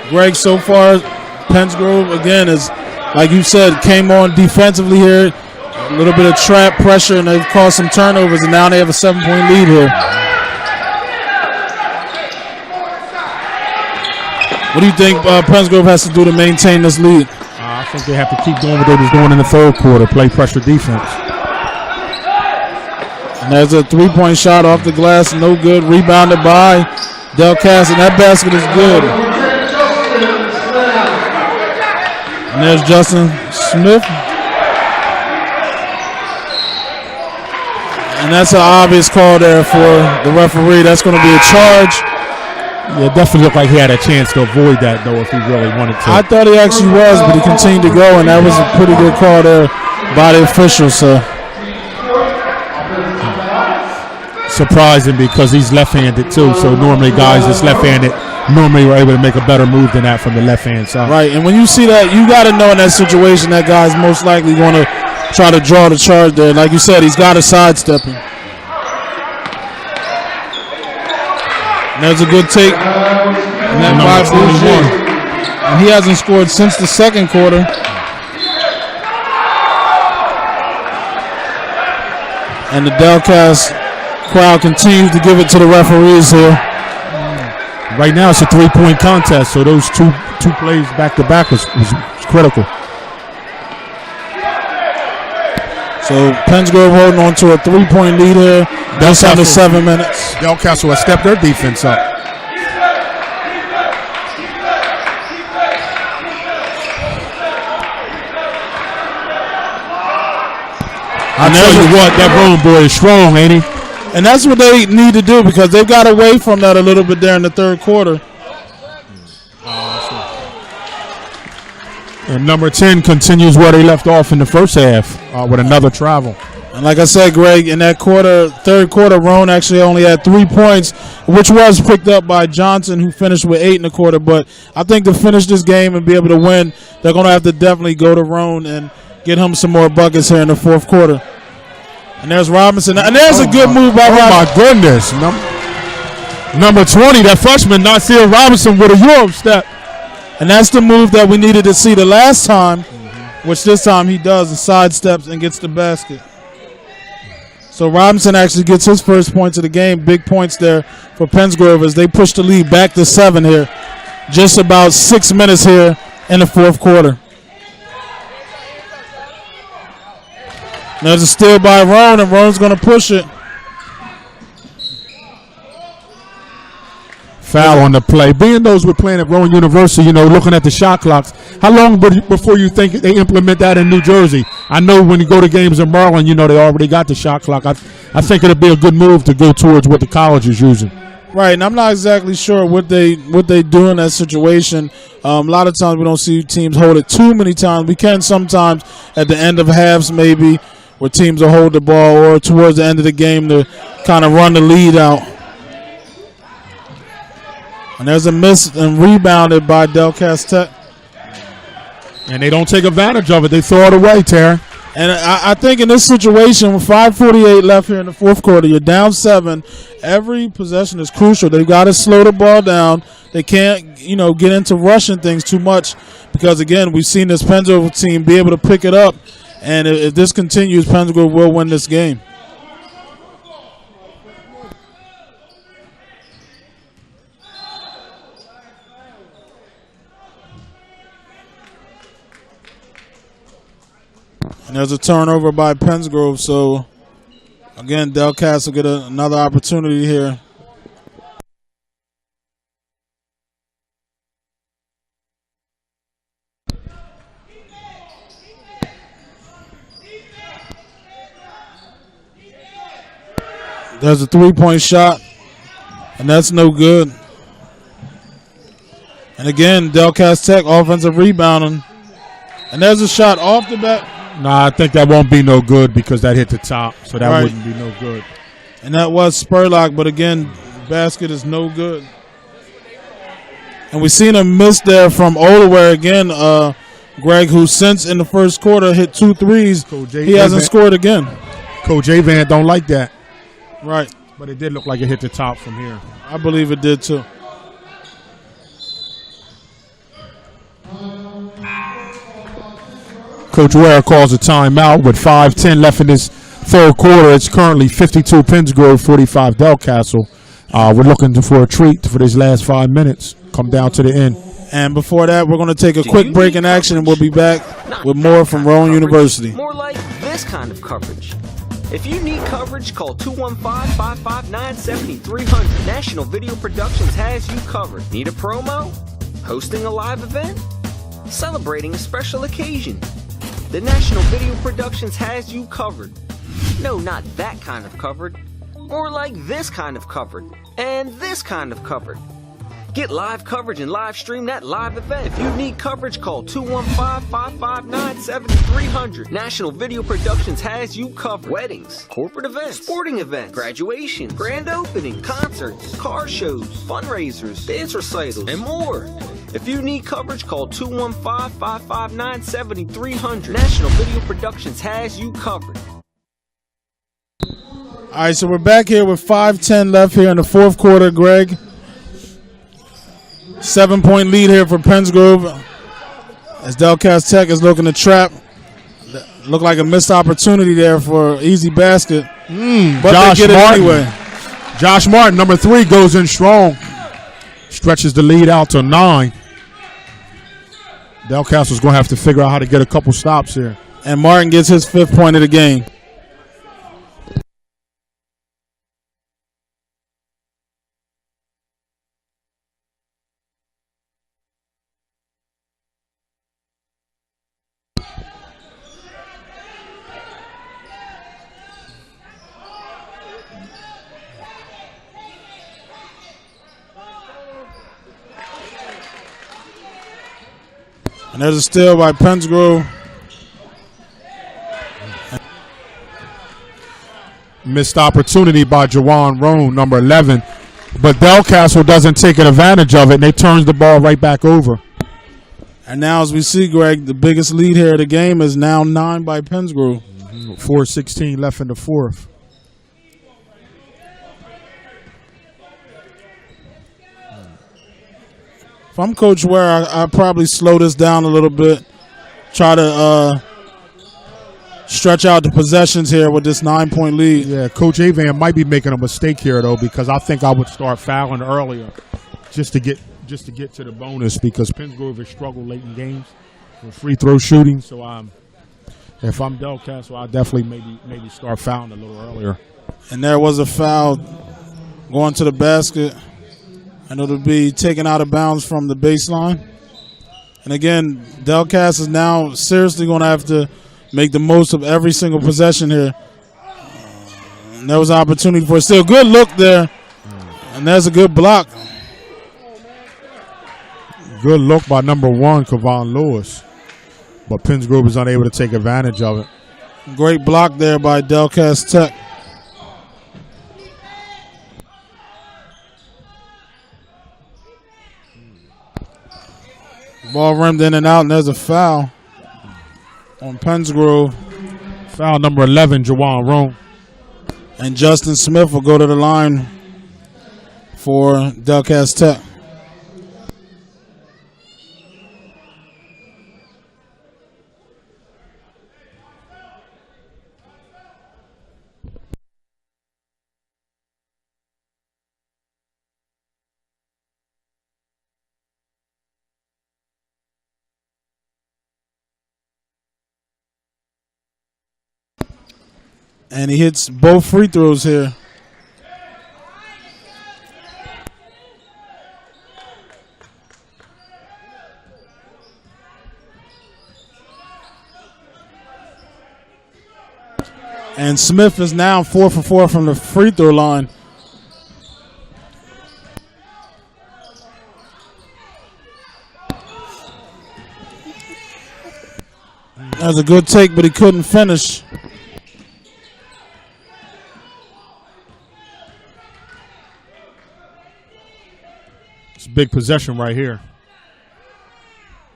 Greg, so far, Pennsgrove, again, is, like you said, came on defensively here. A little bit of trap pressure, and they've caused some turnovers, and now they have a 7-point lead here. What do you think Pennsgrove has to do to maintain this lead? I think they have to keep doing what they was doing in the third quarter, play pressure defense. And there's a three-point shot off the glass, no good. Rebounded by Delcastle, and that basket is good. And there's Justin Smith. And that's an obvious call there for the referee. That's going to be a charge. Yeah, it definitely looked like he had a chance to avoid that, though, if he really wanted to. I thought he actually was, but he continued to go, and that was a pretty good call there by the official. So surprising because he's left-handed too. So normally guys that's left-handed normally were able to make a better move than that from the left-hand side. Right, and when you see that, you got to know in that situation that guy's most likely going to try to draw the charge there. Like you said, he's got to sidestep him. And there's a good take. And then by Boucher. And he hasn't scored since the second quarter. And the Delcastle crowd continues to give it to the referees here. Right now it's a three-point contest, so those two plays back-to-back was critical. So Pennsgrove holding on to a three-point lead here. That's under 7 minutes. Delcastle has stepped their defense up. I tell you what, that Rome boy is strong, ain't he? And that's what they need to do because they've got away from that a little bit there in the third quarter. And number 10 continues where they left off in the first half with another travel. And like I said, Greg, in that third quarter, Roan actually only had 3 points, which was picked up by Johnson, who finished with 8 in the quarter. But I think to finish this game and be able to win, they're going to have to definitely go to Roan and get him some more buckets here in the fourth quarter. And there's Robinson. And there's a good move by Robinson. Oh, my goodness. Number 20, that freshman, Nasir Robinson with a Euro step. And that's the move that we needed to see the last time, which this time he does. The sidesteps and gets the basket. So Robinson actually gets his first points of the game. Big points there for Pennsgrove as they push the lead back to 7 here. Just about 6 minutes here in the fourth quarter. There's a steal by Roan, and Roan's going to push it. Foul on the play. Being those we're playing at Rowan University, looking at the shot clocks, how long before you think they implement that in New Jersey? I know when you go to games in Maryland, they already got the shot clock. I think it'll be a good move to go towards what the college is using. Right, and I'm not exactly sure what they do in that situation. A lot of times we don't see teams hold it too many times. We can sometimes at the end of halves maybe where teams will hold the ball or towards the end of the game to kind of run the lead out. And there's a miss and rebounded by Delcastle. And they don't take advantage of it. They throw it away, Terry. And I think in this situation, with 5:48 left here in the fourth quarter, you're down 7. Every possession is crucial. They've got to slow the ball down. They can't, get into rushing things too much because, again, we've seen this Pennsgrove team be able to pick it up. And if this continues, Pennsgrove will win this game. there's a turnover by Pensgrove. So, again, Delcastle get another opportunity here. There's a three-point shot, and that's no good. And again, Delcastle Tech offensive rebounding. And there's a shot off the bat. Nah, I think that won't be no good because that hit the top, so that wouldn't be no good. And that was Spurlock, but again, basket is no good. And we seen a miss there from Oldaware again, Greg, who since in the first quarter hit 2 threes. He hasn't scored again. Coach Avan don't like that. Right. But it did look like it hit the top from here. I believe it did too. Coach Ware calls a timeout with 5:10 left in this third quarter. It's currently 52 Pensgrove, 45 Delcastle. We're looking for a treat for these last 5 minutes. Come down to the end. And before that, we're going to take a quick break in action, and we'll be back with more from Rowan University. More like this kind of coverage. If you need coverage, call 215-559-7300. National Video Productions has you covered. Need a promo? Hosting a live event? Celebrating a special occasion? The National Video Productions has you covered. No, not that kind of covered. More like this kind of covered. And this kind of covered. Get live coverage and live stream that live event. If you need coverage, call 215-559-7300. National Video Productions has you covered. Weddings, corporate events, sporting events, graduations, grand opening, concerts, car shows, fundraisers, dance recitals, and more. If you need coverage, call 215-559-7300. National Video Productions has you covered. All right, so we're back here with 5:10 left here in the fourth quarter, Greg. 7-point lead here for Pensgrove as Delcastle Tech is looking to trap. Look like a missed opportunity there for easy basket. But Josh they get Martin. it anyway. Josh Martin, number 3, goes in strong. Stretches the lead out to 9. Delcastle's going to have to figure out how to get a couple stops here. And Martin gets his 5th point of the game. And there's a steal by Pensgrove. Missed opportunity by Jawan Roan, number 11. But Delcastle doesn't take advantage of it, and they turns the ball right back over. And now as we see, Greg, the biggest lead here of the game is now 9 by Pensgrove. 4:16 left in the fourth. If I'm Coach Ware, I'd probably slow this down a little bit. Try to stretch out the possessions here with this 9-point lead. Yeah, Coach Avan might be making a mistake here, though, because I think I would start fouling earlier just to get to the bonus, because Pensgrove has struggled late in games with free throw shooting. So if I'm Delcastle, I'll definitely maybe start fouling a little earlier. And there was a foul going to the basket. And it'll be taken out of bounds from the baseline. And again, Delcastle is now seriously going to have to make the most of every single possession here. And there was an opportunity for a steal. Good look there. And there's a good block. Good look by number 1, Kevon Lewis. But Pensgrove is unable to take advantage of it. Great block there by Delcastle Tech. Ball rimmed in and out, and there's a foul on Pensgrove. Foul number 11, Jawan Roan. And Justin Smith will go to the line for Delcastle Tech. And he hits both free throws here. And Smith is now 4 for 4 from the free throw line. That was a good take, but he couldn't finish. It's a big possession right here.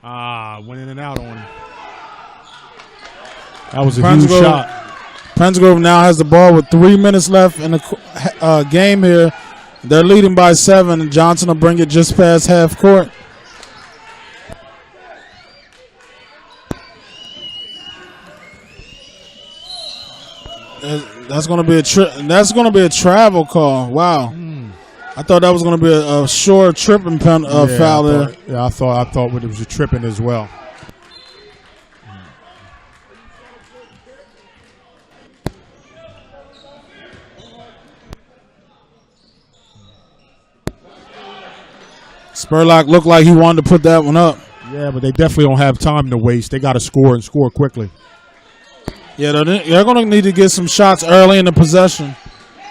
Went in and out on him. That was a huge shot. Pensgrove now has the ball with 3 minutes left in the game here. They're leading by 7, and Johnson will bring it just past half court. That's going to be a travel call. Wow. I thought that was going to be a short tripping foul there. Yeah, I thought it was a tripping as well. Spurlock looked like he wanted to put that one up. Yeah, but they definitely don't have time to waste. They got to score and score quickly. Yeah, they're going to need to get some shots early in the possession,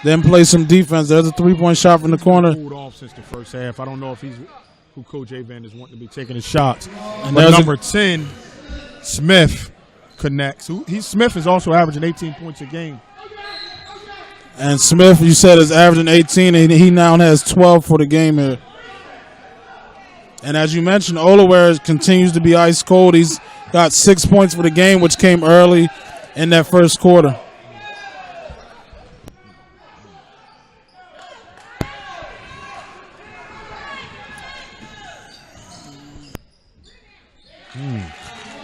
then play some defense. There's a three-point shot from the corner. Pulled off since the first half. I don't know if he's who Coach Avan is wanting to be taking his shots. And but number 10, Smith, connects. Smith is also averaging 18 points a game. And Smith, you said, is averaging 18, and he now has 12 for the game here. And as you mentioned, Olaware continues to be ice cold. He's got 6 points for the game, which came early in that first quarter.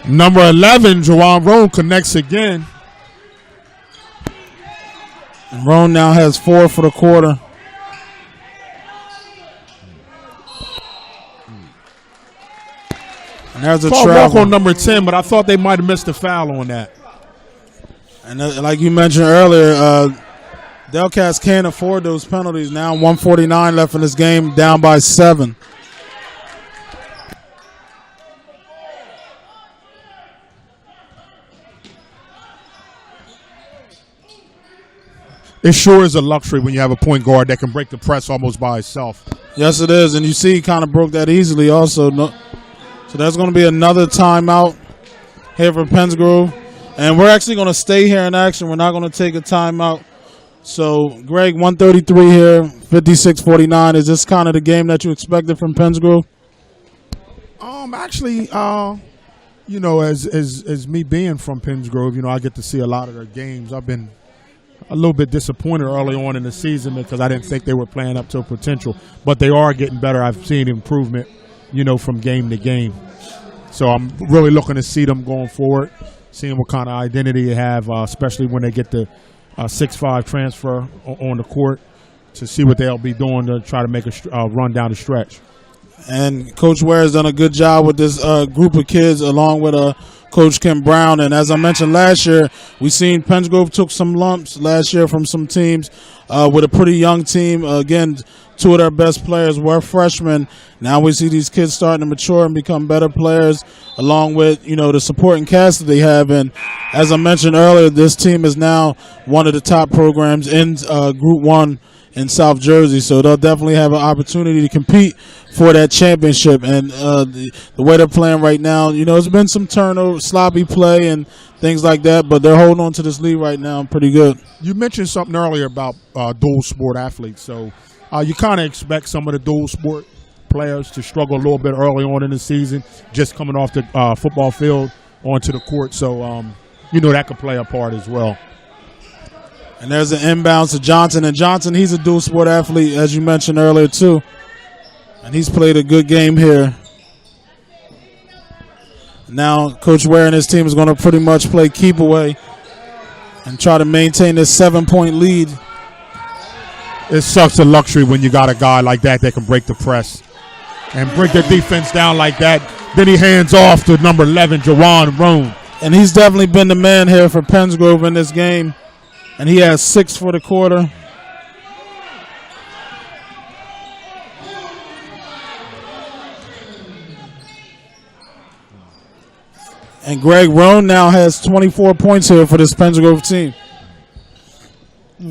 Number 11, Jawan Roan connects again. And Roan now has 4 for the quarter. And there's a travel on number 10, but I thought they might have missed a foul on that. And like you mentioned earlier, Delcastle can't afford those penalties. Now 1:49 left in this game, down by 7. It sure is a luxury when you have a point guard that can break the press almost by itself. Yes, it is. And you see he kind of broke that easily also. So there's going to be another timeout here for Pensgrove. And we're actually going to stay here in action. We're not going to take a timeout. So, Greg, 133 here, 56-49. Is this kind of the game that you expected from Pensgrove? Actually, you know, as me being from Pensgrove, you know, I get to see a lot of their games. I've been a little bit disappointed early on in the season because I didn't think they were playing up to potential. But they are getting better. I've seen improvement, you know, from game to game. So I'm really looking to see them going forward, seeing what kind of identity they have, especially when they get the 6'5" transfer on the court, to see what they'll be doing to try to make a run down the stretch. And Coach Ware has done a good job with this group of kids, along with Coach Kim Brown. And as I mentioned last year, we seen Pensgrove took some lumps last year from some teams with a pretty young team. Again, 2 of their best players were freshmen. Now we see these kids starting to mature and become better players, along with, you know, the supporting cast that they have. And as I mentioned earlier, this team is now one of the top programs in Group 1 in South Jersey, so they'll definitely have an opportunity to compete for that championship. And the way they're playing right now, you know, there's been some turnover, sloppy play and things like that, but they're holding on to this lead right now pretty good. You mentioned something earlier about dual sport athletes, so you kind of expect some of the dual sport players to struggle a little bit early on in the season, just coming off the football field onto the court, so you know that could play a part as well. And there's an inbound to Johnson. And Johnson, he's a dual sport athlete, as you mentioned earlier, too. And he's played a good game here. Now Coach Ware and his team is going to pretty much play keep away and try to maintain this 7-point lead. It's such a luxury when you got a guy like that can break the press and break the defense down like that. Then he hands off to number 11, Jawan Roan. And he's definitely been the man here for Pensgrove in this game. And he has 6 for the quarter. And Greg Roan now has 24 points here for this Penns Grove team.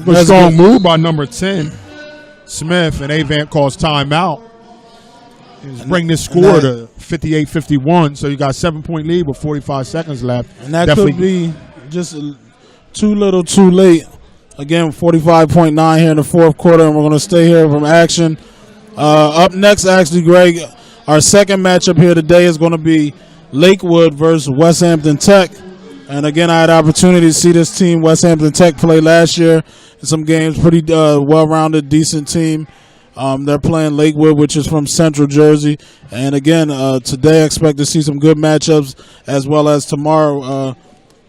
A strong move by number 10, Smith, and Avant calls timeout. Bring this score to 58-51, so you got a 7-point lead with 45 seconds left. And that could be just too little too late. Again, 45.9 here in the fourth quarter, and we're going to stay here from action. Up next, actually, Greg, our second matchup here today is going to be Lakewood versus West Hampton Tech. And again, I had the opportunity to see this team, West Hampton Tech, play last year in some games. Pretty well-rounded, decent team. They're playing Lakewood, which is from Central Jersey. And again, today I expect to see some good matchups, as well as tomorrow.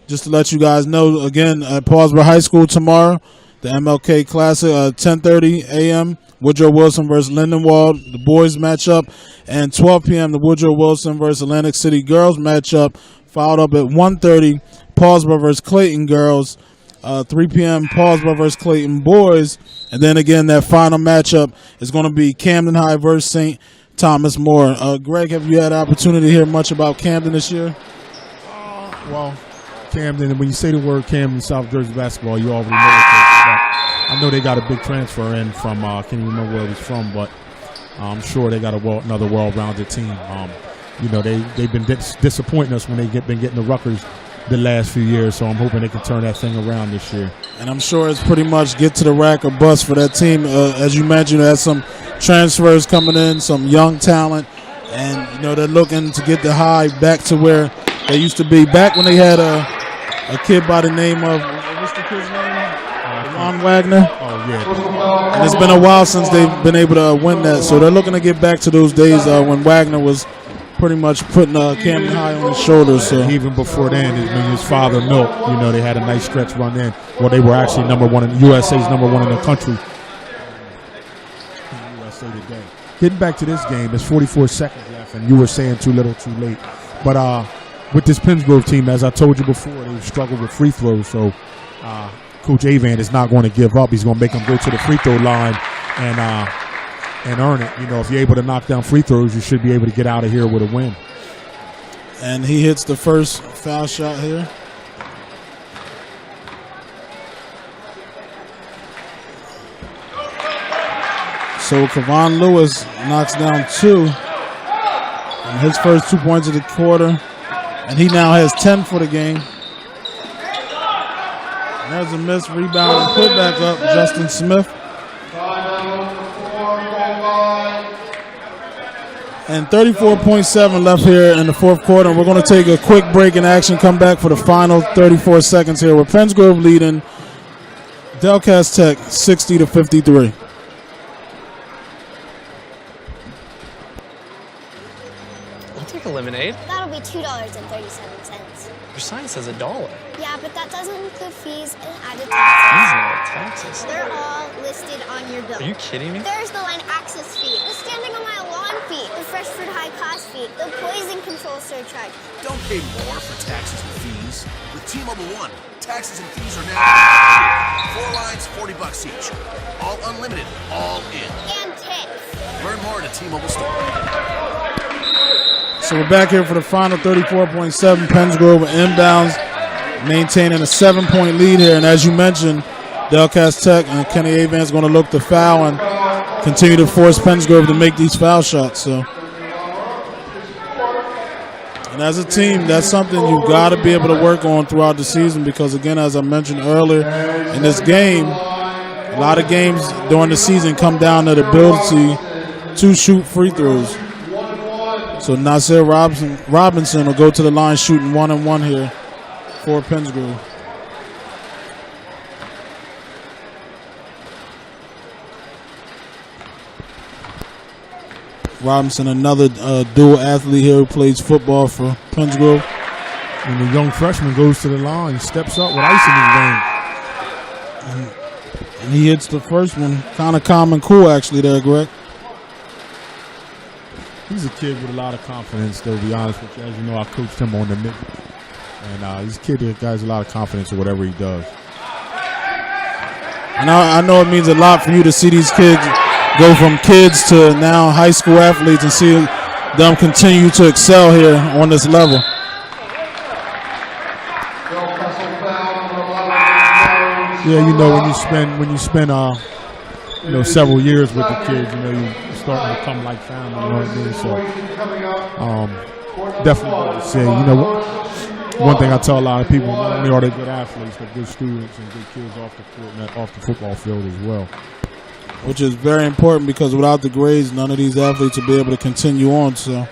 Just to let you guys know, again, at Paulsboro High School tomorrow, the MLK Classic, 10:30 a.m., Woodrow Wilson versus Lindenwold, the boys matchup, and 12 p.m. the Woodrow Wilson versus Atlantic City girls matchup, followed up at 1:30, Paulsboro versus Clayton girls, 3 p.m. Paulsboro versus Clayton boys, and then again that final matchup is going to be Camden High versus St. Thomas More. Greg, have you had an opportunity to hear much about Camden this year? Well, Camden, when you say the word Camden, South Jersey basketball, you already know what to expect. I know they got a big transfer in from, I can't even remember where it was from, but I'm sure they got another well-rounded team. You know, they've been disappointing us when they've been getting the Rutgers the last few years, so I'm hoping they can turn that thing around this year. And I'm sure it's pretty much get to the rack or bust for that team. As you mentioned, there's some transfers coming in, some young talent, and, you know, they're looking to get the High back to where they used to be. Back when they had a kid by the name of, what's the kid's name? Ron Wagner. Oh, yeah. And it's been a while since they've been able to win that, so they're looking to get back to those days when Wagner was pretty much putting Camden High on his shoulders. So even before then, his father Milt, you know, they had a nice stretch run in. Well, they were actually number one in USA's number one in the country. USA Today. Getting back to this game, there's 44 seconds left, and you were saying too little, too late. But with this Penns Grove team, as I told you before, they've struggled with free throws. So Coach Avant is not going to give up. He's going to make them go to the free throw line and earn it. You know, if you're able to knock down free throws, you should be able to get out of here with a win. And he hits the first foul shot here. So Kevon Lewis knocks down 2. And his first 2 points of the quarter. And he now has 10 for the game. And there's a missed rebound and put back up, Justin Smith. And 34.7 left here in the fourth quarter. And we're going to take a quick break in action, come back for the final 34 seconds here with Penns Grove leading Delcastle Tech 60-53. I'll take a lemonade. That'll be $2.37. Your sign says $1. Yeah, but that doesn't include fees and added These taxes. are taxes. They're all listed on your bill. Are you kidding me? There's the line access fee, the standing on my lawn fee, the fresh fruit high cost fee, the poison control surcharge. Don't pay more for taxes and fees. With T-Mobile One, taxes and fees are now 4 lines, $40 each. All unlimited, all in. And tips. Learn more at a T-Mobile store. So we're back here for the final 34.7. Penns Grove inbounds, maintaining a 7-point lead here. And as you mentioned, Delcastle Tech and Kenny Avant is going to look to foul and continue to force Penns Grove to make these foul shots. So, and as a team, that's something you've got to be able to work on throughout the season because, again, as I mentioned earlier, in this game, a lot of games during the season come down to the ability to shoot free throws. So Nasir Robinson will go to the line shooting 1-and-1 here for Penns Grove. Robinson, another dual athlete here who plays football for Penns Grove. And the young freshman goes to the line, steps up with ice in his veins. And he hits the first one. Kind of calm and cool, actually, there, Greg. He's a kid with a lot of confidence, though, to be honest with you. As you know, I coached him on the mid. And he's a kid that has a lot of confidence in whatever he does. And I know it means a lot for you to see these kids go from kids to now high school athletes and see them continue to excel here on this level. Yeah, you know, when you spend you know, several years with the kids, you know, you start to become like family, you know what I mean? So definitely good to see. You know, one thing I tell a lot of people, not only are they good athletes, but good students and good kids off the court and off the football field as well. Which is very important because without the grades, none of these athletes will be able to continue on. So,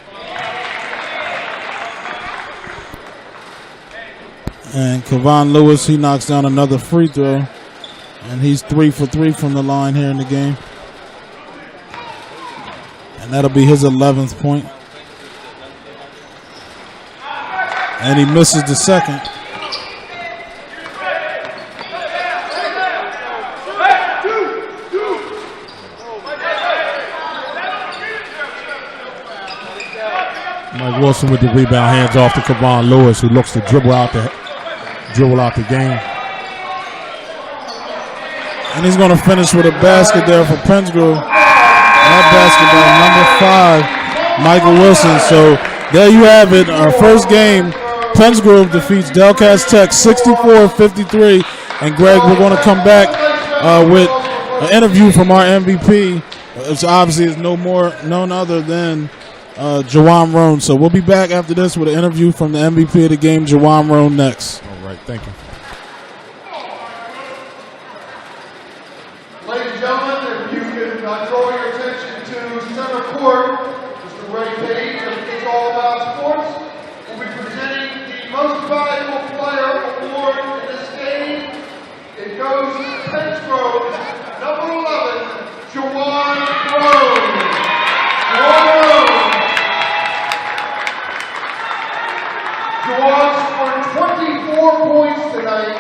and Kevon Lewis, he knocks down another free throw, and he's 3 for 3 from the line here in the game, and that'll be his 11th point. And he misses the second. Mike Wilson with the rebound, hands off to Kevon Lewis, who looks to dribble out the game. And he's going to finish with a basket there for Pennsgrove. That basket by number 5, Michael Wilson. So there you have it. Our first game, Pennsgrove defeats Delcastle Tech 64-53. And Greg, we're going to come back with an interview from our MVP. It's obviously is none other than Jawan Roan. So we'll be back after this with an interview from the MVP of the game, Jawan Roan, next. All right, thank you. Ladies and gentlemen, if you could draw your attention to center court, Mr. Ray Page of It's All About Sports will be presenting the Most Valuable Player Award in this game. It goes to Pennsgrove, number 11, Jawan Roan. Jawan Roan. Jawan scored 24 points tonight,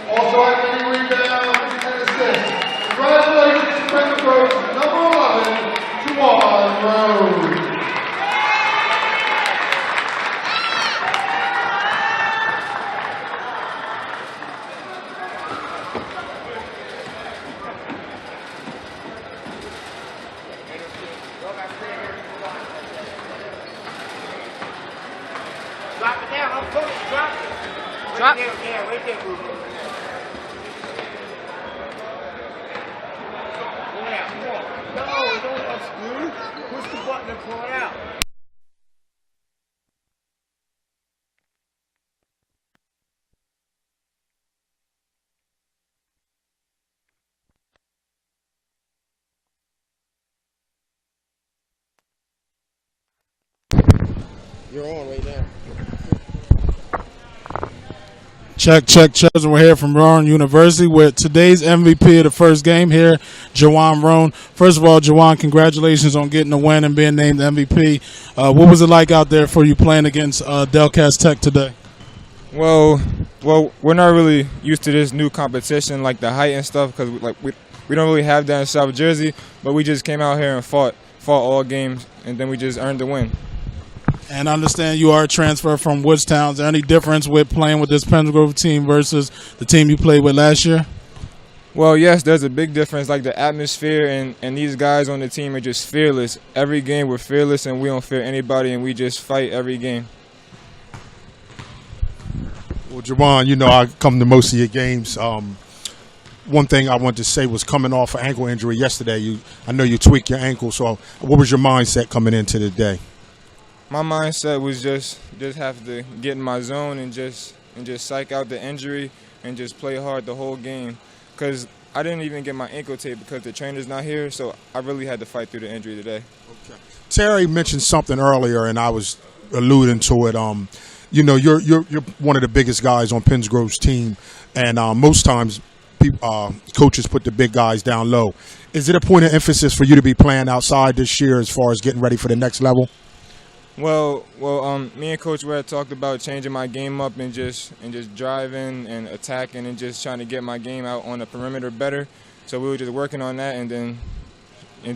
also had many rebounds and assists. Congratulations, Pennsgrove, number 11, Jawan Roan. Drop it down, I'm pulling, drop it. Drop. Right there, Ruben. Pull it out, come on. No, don't unscrew. Push the button and pull it out. You're on right now. Check. We're here from Rowan University with today's MVP of the first game here, Jawan Roan. First of all, Jawan, congratulations on getting the win and being named MVP. What was it like out there for you playing against Delcastle Tech today? Well, we're not really used to this new competition, like the height and stuff, because we don't really have that in South Jersey. But we just came out here and fought all games, and then we just earned the win. And I understand you are a transfer from Woodstown. Is there any difference with playing with this Pennsgrove team versus the team you played with last year? Well, yes, there's a big difference. Like the atmosphere and these guys on the team are just fearless. Every game we're fearless and we don't fear anybody and we just fight every game. Well, Jawan, you know I come to most of your games. One thing I wanted to say was coming off an ankle injury yesterday. I know you tweaked your ankle. So what was your mindset coming into the day? My mindset was just have to get in my zone and just psych out the injury and just play hard the whole game. Because I didn't even get my ankle taped because the trainer's not here, so I really had to fight through the injury today. Okay. Terry mentioned something earlier, and I was alluding to it. You know, you're one of the biggest guys on Pennsgrove's team, and most times coaches put the big guys down low. Is it a point of emphasis for you to be playing outside this year as far as getting ready for the next level? Well, me and Coach Ware talked about changing my game up and just driving and attacking and just trying to get my game out on the perimeter better. So we were just working on that and then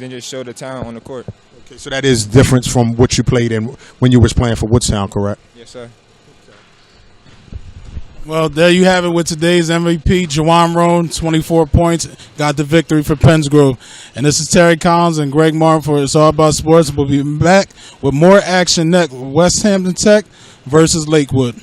just show the talent on the court. Okay, so that is different from what you played in when you was playing for Woodstown, correct? Yes, sir. Well, there you have it with today's MVP, Jawan Roan, 24 points, got the victory for Pennsgrove. And this is Terry Collins and Greg Martin for It's All About Sports. We'll be back with more action next with West Hampton Tech versus Lakewood.